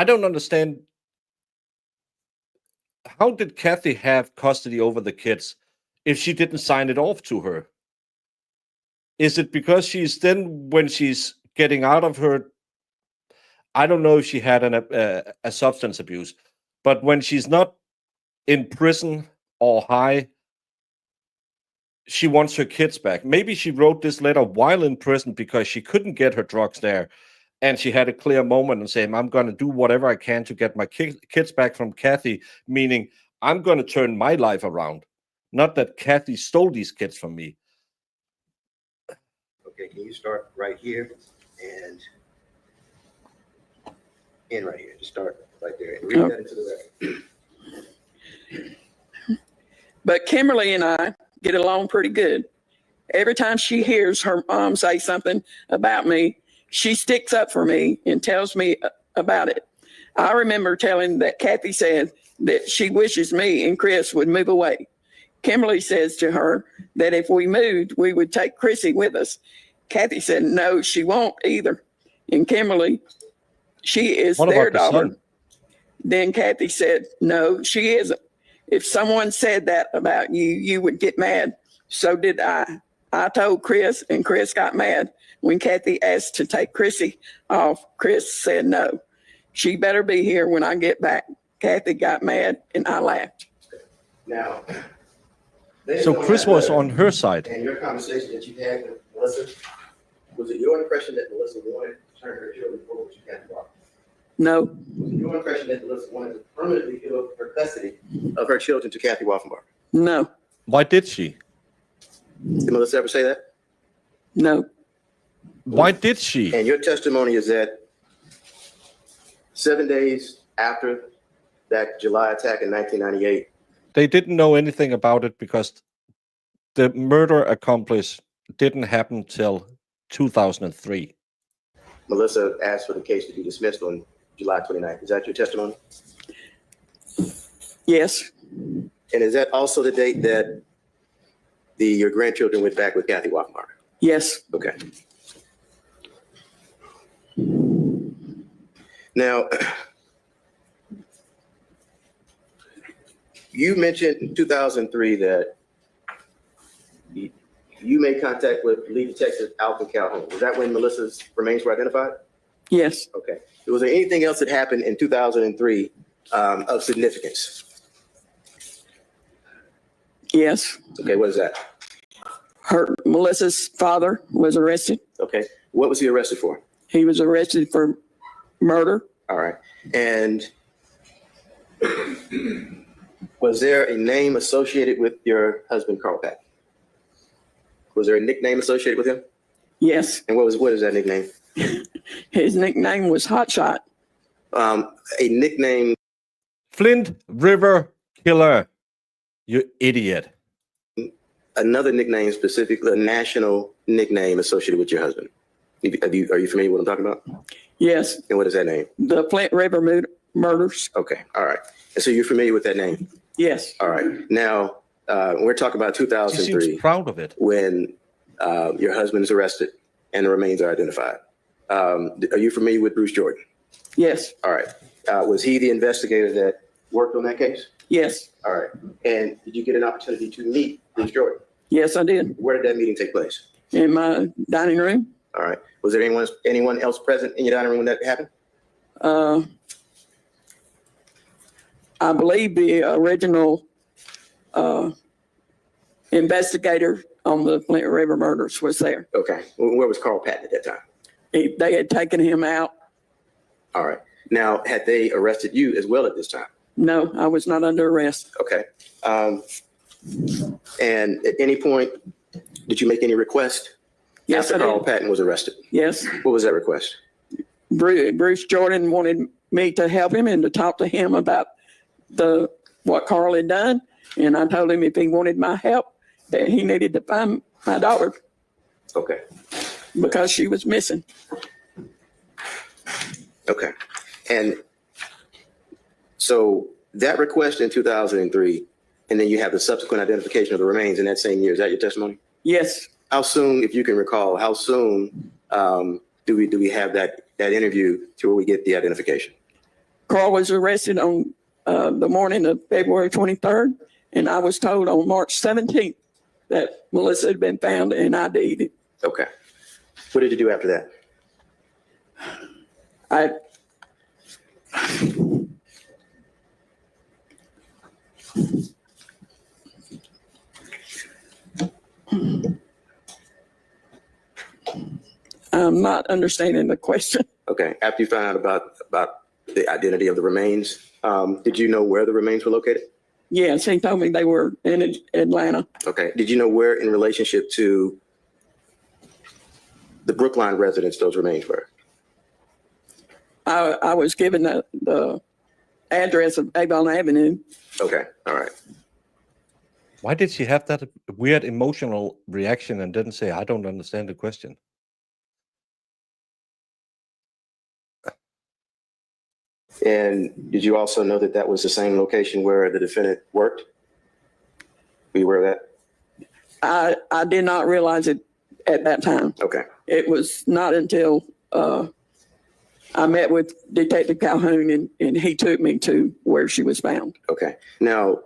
don't understand. How did Kathy have custody over the kids if she didn't sign it off to her? Is it because she's then, when she's getting out of her, I don't know if she had a substance abuse, but when she's not in prison or high, she wants her kids back. Maybe she wrote this letter while in prison because she couldn't get her drugs there. And she had a clear moment and saying, I'm going to do whatever I can to get my kids back from Kathy, meaning I'm going to turn my life around. Not that Kathy stole these kids from me. Okay, can you start right here and end right here? Just start right there and read that into the record. but Kimberly and I get along pretty good. Every time she hears her mom say something about me, she sticks up for me and tells me about it. I remember telling that Kathy said that she wishes me and Chris would move away. Kimberly says to her that if we moved, we would take Chrissy with us. Kathy said, no, she won't either. And Kimberly, she is What their about the daughter. son? Then Kathy said, no, she isn't. If someone said that about you, you would get mad. So did I. I told Chris, and Chris got mad. When Kathy asked to take Chrissy off, Chris said no. She better be here when I get back. Kathy got mad, and I laughed. Now, So Chris was on her side. and your conversation that you had with Melissa, was it your impression that Melissa wanted to turn her children over to Kathy Walker? No, Was it your impression that Melissa wanted to permanently give up her custody of her children to Kathy Wolfenbarger? no, Why did she? Did Melissa ever say that? no, Why did she? And your testimony is that 7 days after that July attack in 1998, They didn't know anything about it because the murder accomplice didn't happen till 2003. Melissa asked for the case to be dismissed on July 29th. Is that your testimony? yes, And is that also the date that your grandchildren went back with Kathy Wolfenbarger? yes, Okay. Now, you mentioned in 2003 that you made contact with lead detective Alvin Calhoun. Was that when Melissa's remains were identified? yes, Okay. Was there anything else that happened in 2003 of significance? yes. Okay, what is that? Melissa's father was arrested. Okay. What was he arrested for? He was arrested for murder. All right. And was there a name associated with your husband, Carl Patton? Was there a nickname associated with him? Yes, And what is that nickname? his nickname was Hotshot. A nickname. Flint River Killer. You idiot. Another nickname, specifically a national nickname associated with your husband. Are you familiar with what I'm talking about? Yes, And what is that name? the Flint River murders. Okay. All right. And so you're familiar with that name? Yes, All right. Now, we're talking about She 2003 seems proud of it. when your husband is arrested and the remains are identified. Are you familiar with Bruce Jordan? yes, All right. Was he the investigator that worked on that case? yes, All right. And did you get an opportunity to meet Bruce Jordan? yes, I did. Where did that meeting take place? In my dining room. All right. Was there anyone else present in your dining room when that happened? I believe the original investigator on the Flint River murders was there. Okay. Where was Carl Patton at that time? They had taken him out. All right. Now, had they arrested you as well at this time? No, I was not under arrest. Okay. And at any point, did you make any request Yes, after I Carl did. Patton was arrested? Yes. What was that request? Bruce Jordan wanted me to help him and to talk to him about what Carl had done. And I told him if he wanted my help, that he needed to find my daughter Okay. because she was missing. Okay. And so that request in 2003, and then you have the subsequent identification of the remains in that same year. Is that your testimony? Yes. How soon, if you can recall, how soon do we have that interview to where we get the identification? Carl was arrested on the morning of February 23rd, and I was told on March 17th that Melissa had been found and ID'd. Okay. What did you do after that? I'm not understanding the question. Okay. After you found out about the identity of the remains, did you know where the remains were located? Yes, he told me they were in Atlanta. Okay. Did you know where in relationship to the Brookline residence those remains were? I was given the address of Avon Avenue. Okay. All right. Why did she have that weird emotional reaction and didn't say, I don't understand the question? And did you also know that that was the same location where the defendant worked? Were you aware of that? I did not realize it at that time. Okay. It was not until I met with Detective Calhoun and he took me to where she was found. Okay. Now,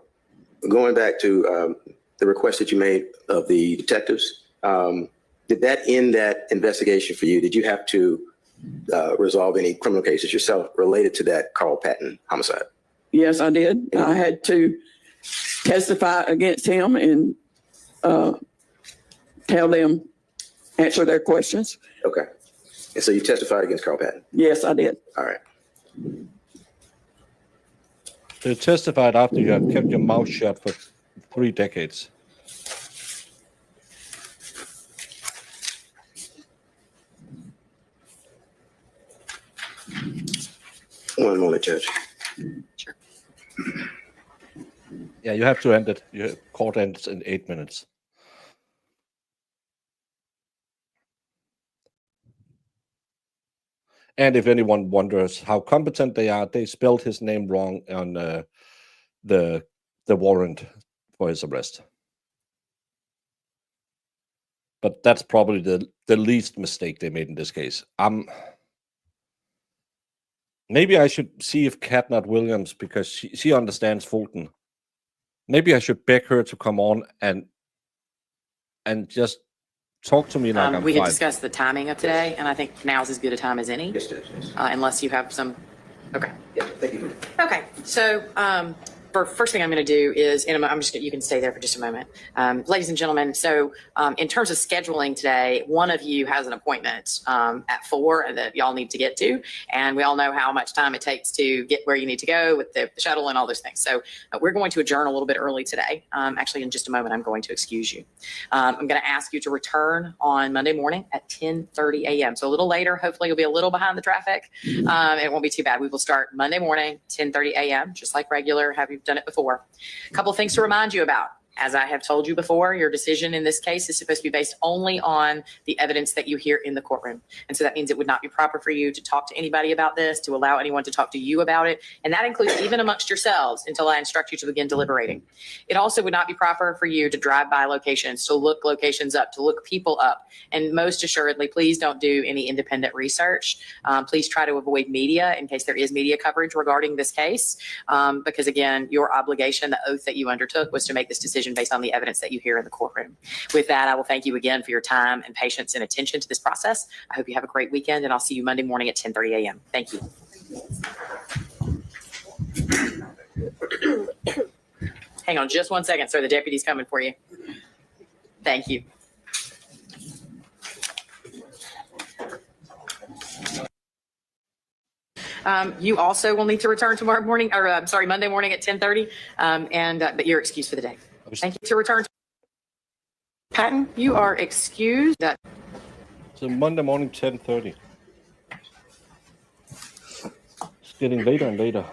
going back to the request that you made of the detectives, did that end that investigation for you? Did you have to resolve any criminal cases yourself related to that Carl Patton homicide? Yes, I did. I had to testify against him and tell them, answer their questions. Okay. And so you testified against Carl Patton? Yes, I did. All right. You testified after you had kept your mouth shut for 3 decades. One moment, Judge. Sure. Yeah, you have to end it. Your court ends in 8 minutes. And if anyone wonders how competent they are, they spelled his name wrong on the warrant for his arrest. But that's probably the least mistake they made in this case. Maybe I should see if Katnat Williams, because she understands Fulton. Maybe I should beg her to come on and just talk to me like I'm We had fine. discussed the timing of today, and I think now's as good a time as any, Yes, Judge. Yes. unless you have some, okay. Yeah, thank you. Okay, so for first thing I'm going to do is, and you can stay there for just a moment. Ladies and gentlemen, so in terms of scheduling today, one of you has an appointment at 4 that y'all need to get to, and we all know how much time it takes to get where you need to go with the shuttle and all those things. So we're going to adjourn a little bit early today. Actually, in just a moment, I'm going to excuse you. I'm going to ask you to return on Monday morning at 10:30 a.m. So a little later, hopefully you'll be a little behind the traffic. It won't be too bad. We will start Monday morning, 10:30 a.m., just like regular. Have you done it before? A couple of things to remind you about. As I have told you before, your decision in this case is supposed to be based only on the evidence that you hear in the courtroom. And so that means it would not be proper for you to talk to anybody about this, to allow anyone to talk to you about it. And that includes even amongst yourselves until I instruct you to begin deliberating. It also would not be proper for you to drive by locations, to look locations up, to look people up. And most assuredly, please don't do any independent research. Please try to avoid media in case there is media coverage regarding this case. Because again, your obligation, the oath that you undertook, was to make this decision based on the evidence that you hear in the courtroom. With that, I will thank you again for your time and patience and attention to this process. I hope you have a great weekend, and I'll see you Monday morning at 10:30 a.m. Thank you. Hang on just 1 second, sir. The deputy's coming for you. Thank you. You also will need to return tomorrow morning, or I'm sorry, Monday morning at 10:30, but you're excused for the day. Thank you to return. Patton, you are excused. So Monday morning, 10:30. It's getting later and later.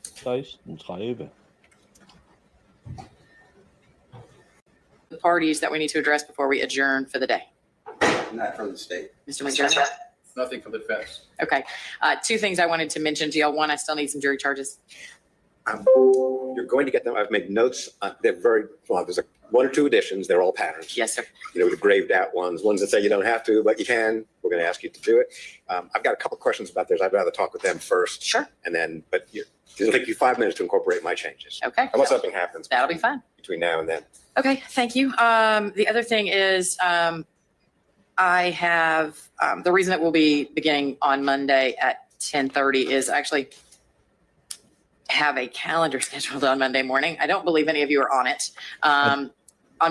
16:30. The parties that we need to address before we adjourn for the day. Not from the state. Mr. McJones? Nothing from the defense. Okay. Two things I wanted to mention to y'all. One, I still need some jury charges. You're going to get them. I've made notes. They're very, well, there's one or two additions. They're all patterns. Yes, sir. You know, the graved out ones that say you don't have to, but you can. We're going to ask you to do it. I've got a couple questions about theirs. I'd rather talk with them first. Sure. And then, but it'll take you 5 minutes to incorporate my changes. Okay. Unless something happens. That'll be fine. Between now and then. Okay. Thank you. The other thing is, I have, the reason that we'll be beginning on Monday at 10:30 is actually have a calendar scheduled on Monday morning. I don't believe any of you are on it. On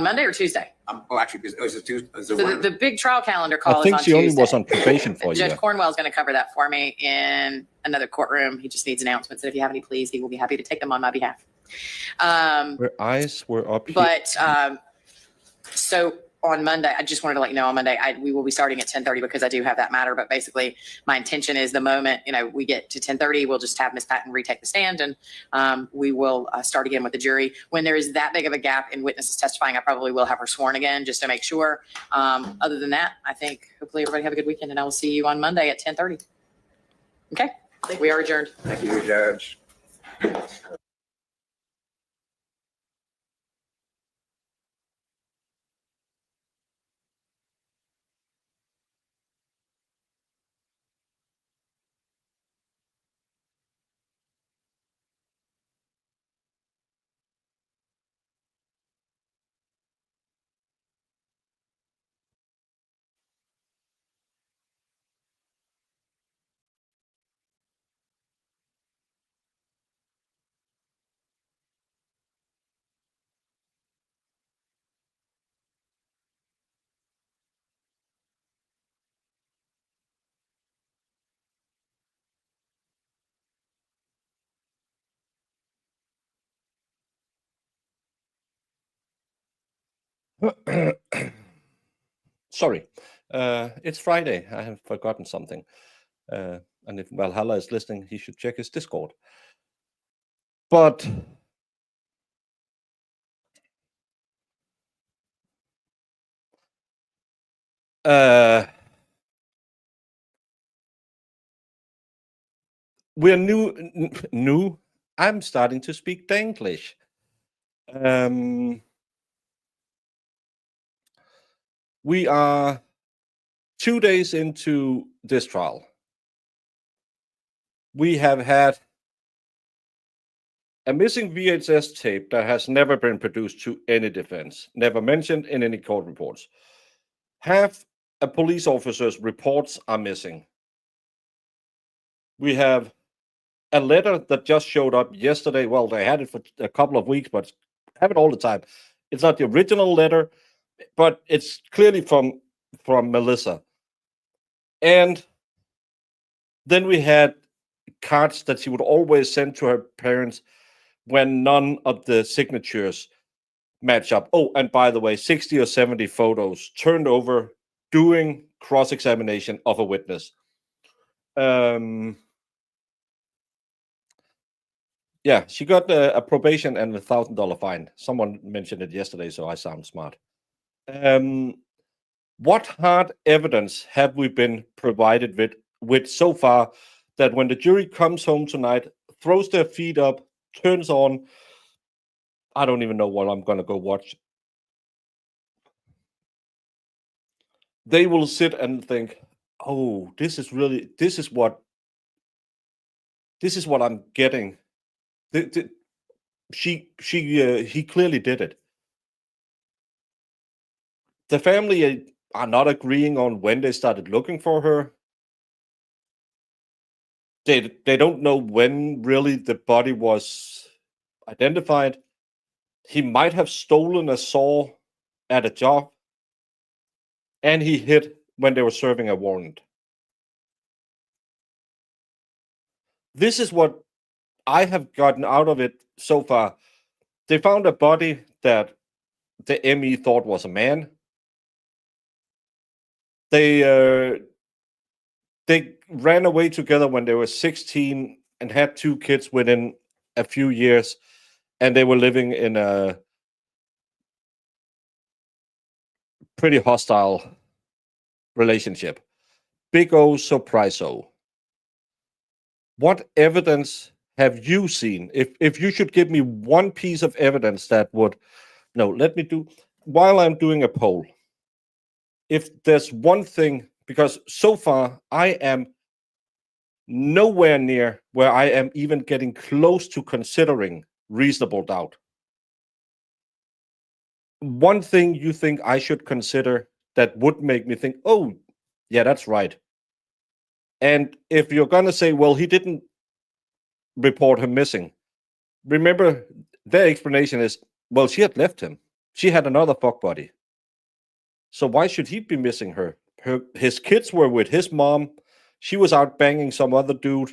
Monday or Tuesday? Actually, is it Tuesday? So the big trial calendar call I think is on she only Tuesday. was on probation for you. Judge Cornwell is going to cover that for me in another courtroom. He just needs announcements. And if you have any, please, he will be happy to take them on my behalf. Her eyes were up here. But so on Monday, I just wanted to let you know on Monday, we will be starting at 10:30 because I do have that matter. But basically, my intention is the moment, we get to 10:30, we'll just have Ms. Patton retake the stand and we will start again with the jury. When there is that big of a gap in witnesses testifying, I probably will have her sworn again just to make sure. Other than that, I think hopefully everybody have a good weekend and I will see you on Monday at 10:30. Okay, we are adjourned. Thank you, Judge. Sorry, it's Friday. I have forgotten something. And if Valhalla is listening, he should check his Discord. But we're new. I'm starting to speak Danglish. We are 2 days into this trial. We have had a missing VHS tape that has never been produced to any defense, never mentioned in any court reports. Half a police officer's reports are missing. We have a letter that just showed up yesterday. Well, they had it for a couple of weeks, but have it all the time. It's not the original letter, but it's clearly from Melissa. And then we had cards that she would always send to her parents when none of the signatures match up. Oh, and by the way, 60 or 70 photos turned over doing cross-examination of a witness. Yeah, she got a probation and $1,000 fine. Someone mentioned it yesterday, so I sound smart. What hard evidence have we been provided with so far that when the jury comes home tonight, throws their feet up, turns on, I don't even know what I'm going to go watch. They will sit and think, oh, this is what I'm getting. He clearly did it. The family are not agreeing on when they started looking for her. They don't know when really the body was identified. He might have stolen a saw at a job, and he hid when they were serving a warrant. This is what I have gotten out of it so far. They found a body that the ME thought was a man. They ran away together when they were 16 and had 2 kids within a few years, and they were living in a pretty hostile relationship. Big O surprise-o. What evidence have you seen? If you should give me one piece of evidence that would, no, let me do, while I'm doing a poll, if there's one thing, because so far I am nowhere near where I am even getting close to considering reasonable doubt. One thing you think I should consider that would make me think, oh, yeah, that's right. And if you're going to say, well, he didn't report her missing, remember their explanation is, well, she had left him. She had another fuck buddy. So why should he be missing her? His kids were with his mom. She was out banging some other dude,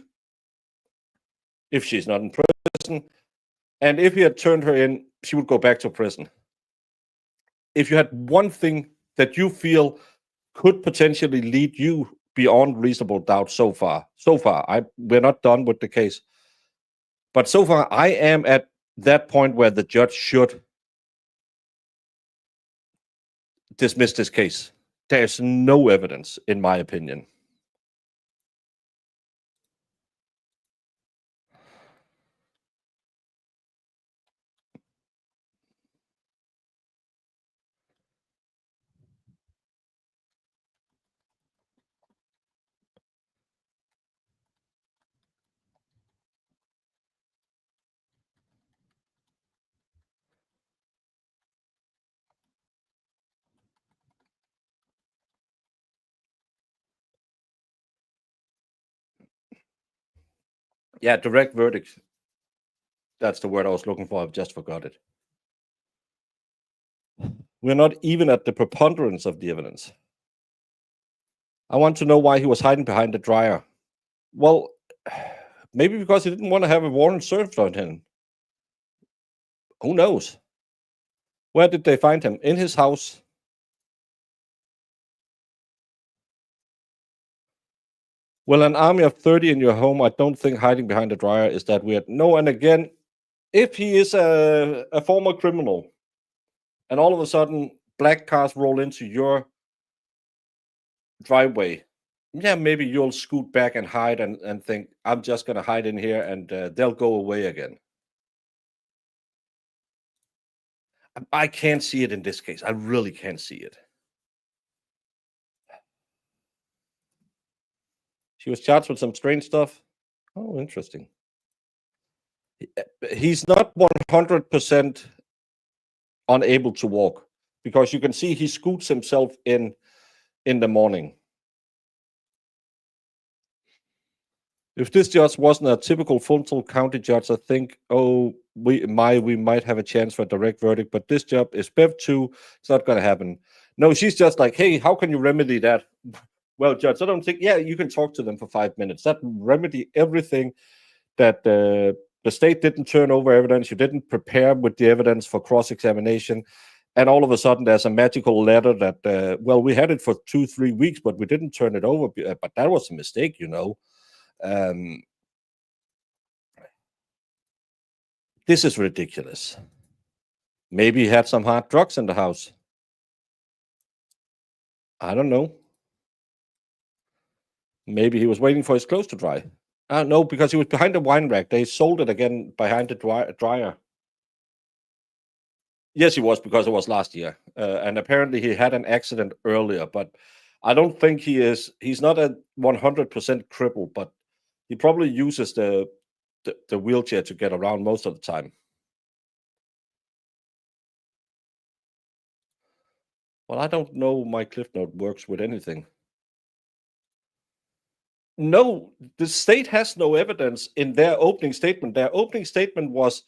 if she's not in prison. And if he had turned her in, she would go back to prison. If you had one thing that you feel could potentially lead you beyond reasonable doubt so far, we're not done with the case. But so far, I am at that point where the judge should dismiss this case. There's no evidence, in my opinion. Yeah, direct verdict. That's the word I was looking for. I've just forgot it. We're not even at the preponderance of the evidence. I want to know why he was hiding behind the dryer. Well, maybe because he didn't want to have a warrant served on him. Who knows? Where did they find him? In his house. Well, an army of 30 in your home, I don't think hiding behind a dryer is that weird. No, and again, if he is a former criminal, and all of a sudden black cars roll into your driveway, yeah, maybe you'll scoot back and hide and think, I'm just going to hide in here and they'll go away again. I can't see it in this case. I really can't see it. She was charged with some strange stuff. Oh, interesting. He's not 100% unable to walk, because you can see he scoots himself in the morning. If this judge wasn't a typical Fulton County judge, I think, we might have a chance for a direct verdict, but this job is Bev 2. It's not going to happen. No, she's just like, hey, how can you remedy that? Well, Judge, I don't think, yeah, you can talk to them for 5 minutes. That remedy everything that the state didn't turn over evidence. You didn't prepare with the evidence for cross-examination. And all of a sudden, there's a magical letter that, well, we had it for 2-3 weeks, but we didn't turn it over. But that was a mistake, you know. This is ridiculous. Maybe he had some hard drugs in the house. I don't know. Maybe he was waiting for his clothes to dry. No, because he was behind the wine rack. They sold it again behind the dryer. Yes, he was, because it was last year. And apparently he had an accident earlier, but I don't think he's not a 100% cripple, but he probably uses the wheelchair to get around most of the time. Well, I don't know my Cliff Note works with anything. No, the state has no evidence in their opening statement. Their opening statement was,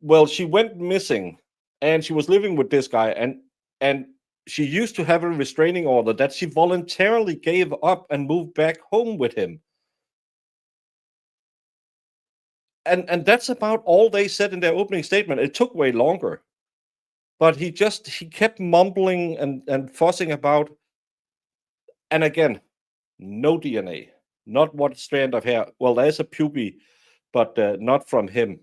well, she went missing and she was living with this guy, and she used to have a restraining order that she voluntarily gave up and moved back home with him. And that's about all they said in their opening statement. It took way longer. But he kept mumbling and fussing about. And again, no DNA. Not what strand of hair. Well, there's a pubic, but not from him.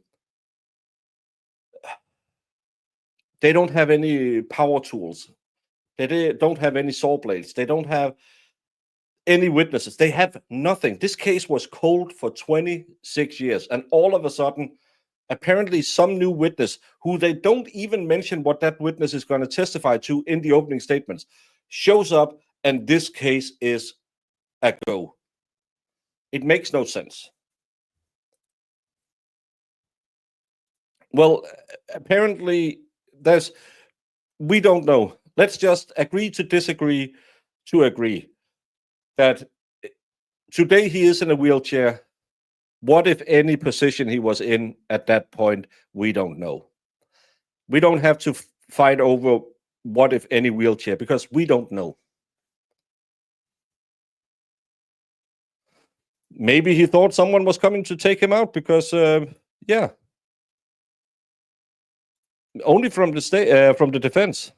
They don't have any power tools. They don't have any saw blades. They don't have any witnesses. They have nothing. This case was cold for 26 years. And all of a sudden, apparently some new witness, who they don't even mention what that witness is going to testify to in the opening statements, shows up, and this case is a go. It makes no sense. Well, apparently we don't know. Let's just agree to disagree to agree that today he is in a wheelchair. What, if any, position he was in at that point, we don't know. We don't have to fight over what, if any, wheelchair, because we don't know. Maybe he thought someone was coming to take him out because, yeah. Only from the state, from the defense.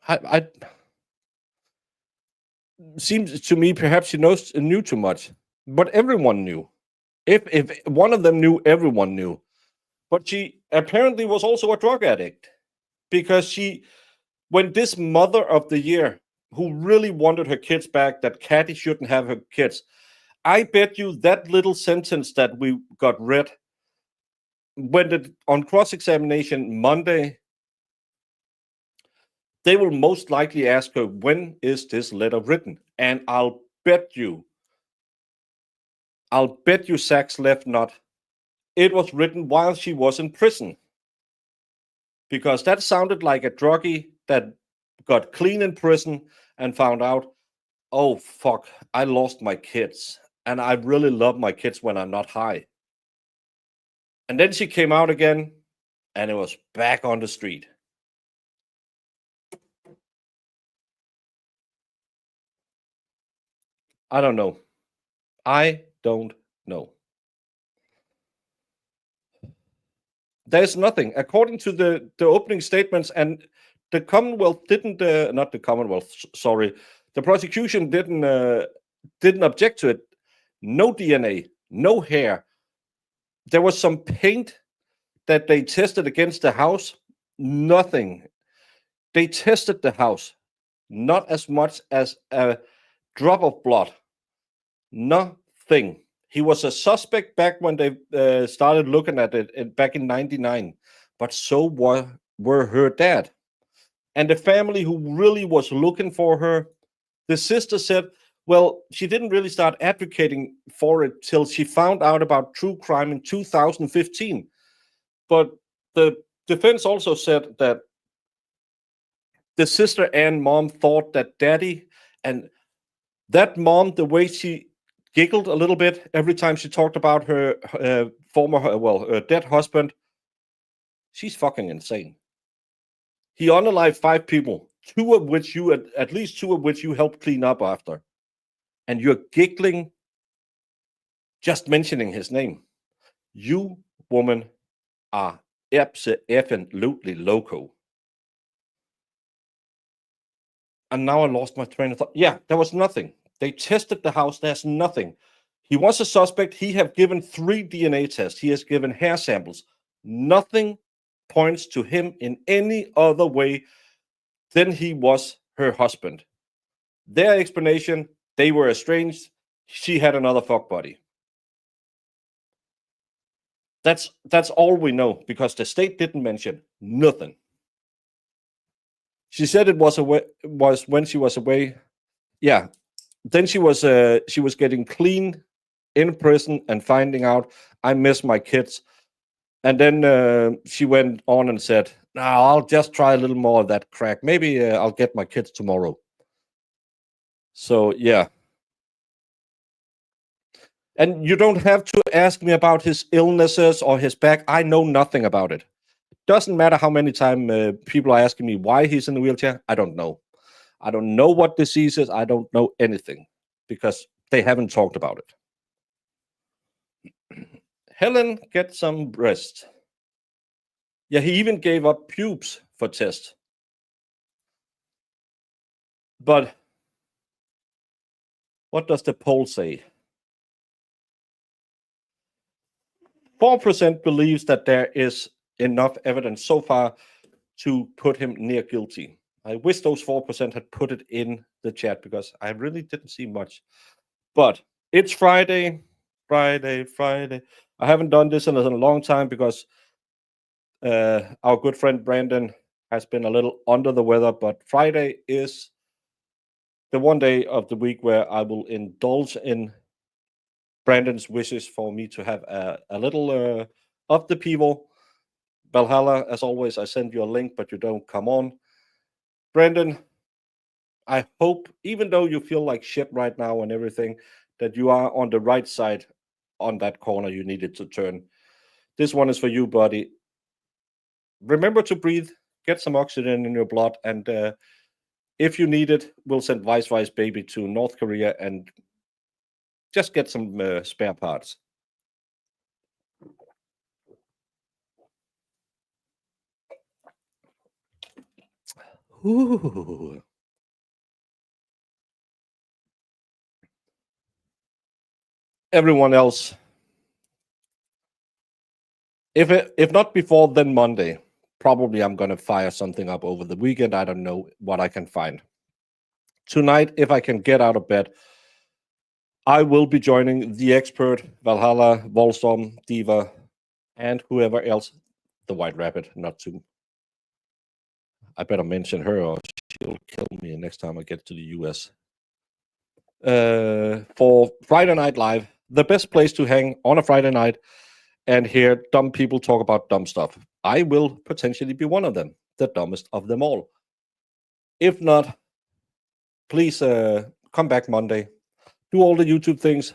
I seems to me perhaps she knew too much, but everyone knew. If one of them knew, everyone knew. But she apparently was also a drug addict, because when this mother of the year, who really wanted her kids back, that Kathy shouldn't have her kids, I bet you that little sentence that we got read, when on cross-examination Monday, they will most likely ask her, when is this letter written? And I'll bet you, Sachs left not, it was written while she was in prison. Because that sounded like a druggie that got clean in prison and found out, oh, fuck, I lost my kids. And I really love my kids when I'm not high. And then she came out again, and it was back on the street. I don't know. I don't know. There's nothing. According to the opening statements, and the Commonwealth didn't, not the Commonwealth, sorry, the prosecution didn't object to it. No DNA, no hair. There was some paint that they tested against the house. Nothing. They tested the house. Not as much as a drop of blood. Nothing. He was a suspect back when they started looking at it back in '99. But so were her dad. And the family who really was looking for her, the sister said, well, she didn't really start advocating for it till she found out about true crime in 2015. But the defense also said that the sister and mom thought that daddy, and that mom, the way she giggled a little bit every time she talked about her her dead husband, she's fucking insane. He unalived 5 people, at least two of which you helped clean up after. And you're giggling just mentioning his name. You, woman, are absolutely loco. And now I lost my train of thought. Yeah, there was nothing. They tested the house. There's nothing. He was a suspect. He have given 3 DNA tests. He has given hair samples. Nothing points to him in any other way than he was her husband. Their explanation, they were estranged. She had another fuck buddy. That's all we know, because the state didn't mention nothing. She said it was when she was away. Yeah. Then she was getting clean in prison and finding out, I miss my kids. And then she went on and said, No, I'll just try a little more of that crack. Maybe I'll get my kids tomorrow. So, yeah. And you don't have to ask me about his illnesses or his back. I know nothing about it. Doesn't matter how many times people are asking me why he's in the wheelchair. I don't know. I don't know what disease is. I don't know anything because they haven't talked about it. Helen gets some rest. Yeah, he even gave up pubes for test. But what does the poll say? 4% believes that there is enough evidence so far to put him near guilty. I wish those 4% had put it in the chat because I really didn't see much. But it's Friday. I haven't done this in a long time because our good friend Brandon has been a little under the weather, but Friday is the one day of the week where I will indulge in Brandon's wishes for me to have a little of the people. Valhalla, as always, I send you a link, but you don't come on. Brandon, I hope, even though you feel like shit right now and everything, that you are on the right side on that corner you needed to turn. This one is for you, buddy. Remember to breathe, get some oxygen in your blood, and if you need it, we'll send Vice Baby to North Korea and just get some spare parts. Ooh. Everyone else, if not before, then Monday. Probably I'm going to fire something up over the weekend. I don't know what I can find. Tonight, if I can get out of bed, I will be joining the expert, Valhalla, Volstorm, Diva, and whoever else. The White Rabbit, not to. I better mention her or she'll kill me next time I get to the US. For Friday Night Live, the best place to hang on a Friday night and hear dumb people talk about dumb stuff. I will potentially be one of them, the dumbest of them all. If not, please come back Monday. Do all the YouTube things.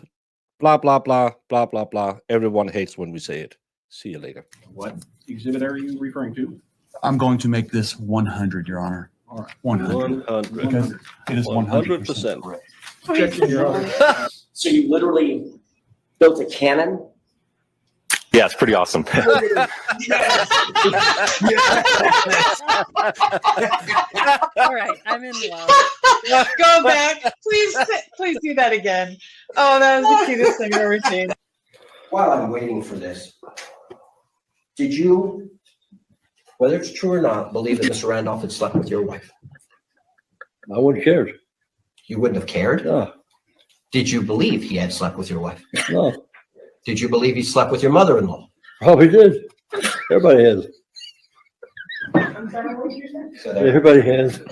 Blah, blah, blah, blah, blah, blah. Everyone hates when we say it. See you later. What exhibit are you referring to? I'm going to make this 100, Your Honor. All right. 100. 100. Because it is 100% 100%. correct. Objection, Your Honor. So you literally built a cannon? Yeah, it's pretty awesome. All right, I'm in love. Go back. Please do that again. Oh, that was the cutest thing I've ever seen. While I'm waiting for this, did you, whether it's true or not, believe that Mr. Randolph had slept with your wife? I wouldn't care. You wouldn't have cared? No. Did you believe he had slept with your wife? No. Did you believe he slept with your mother-in-law? Probably did. Everybody has. So there- Everybody has.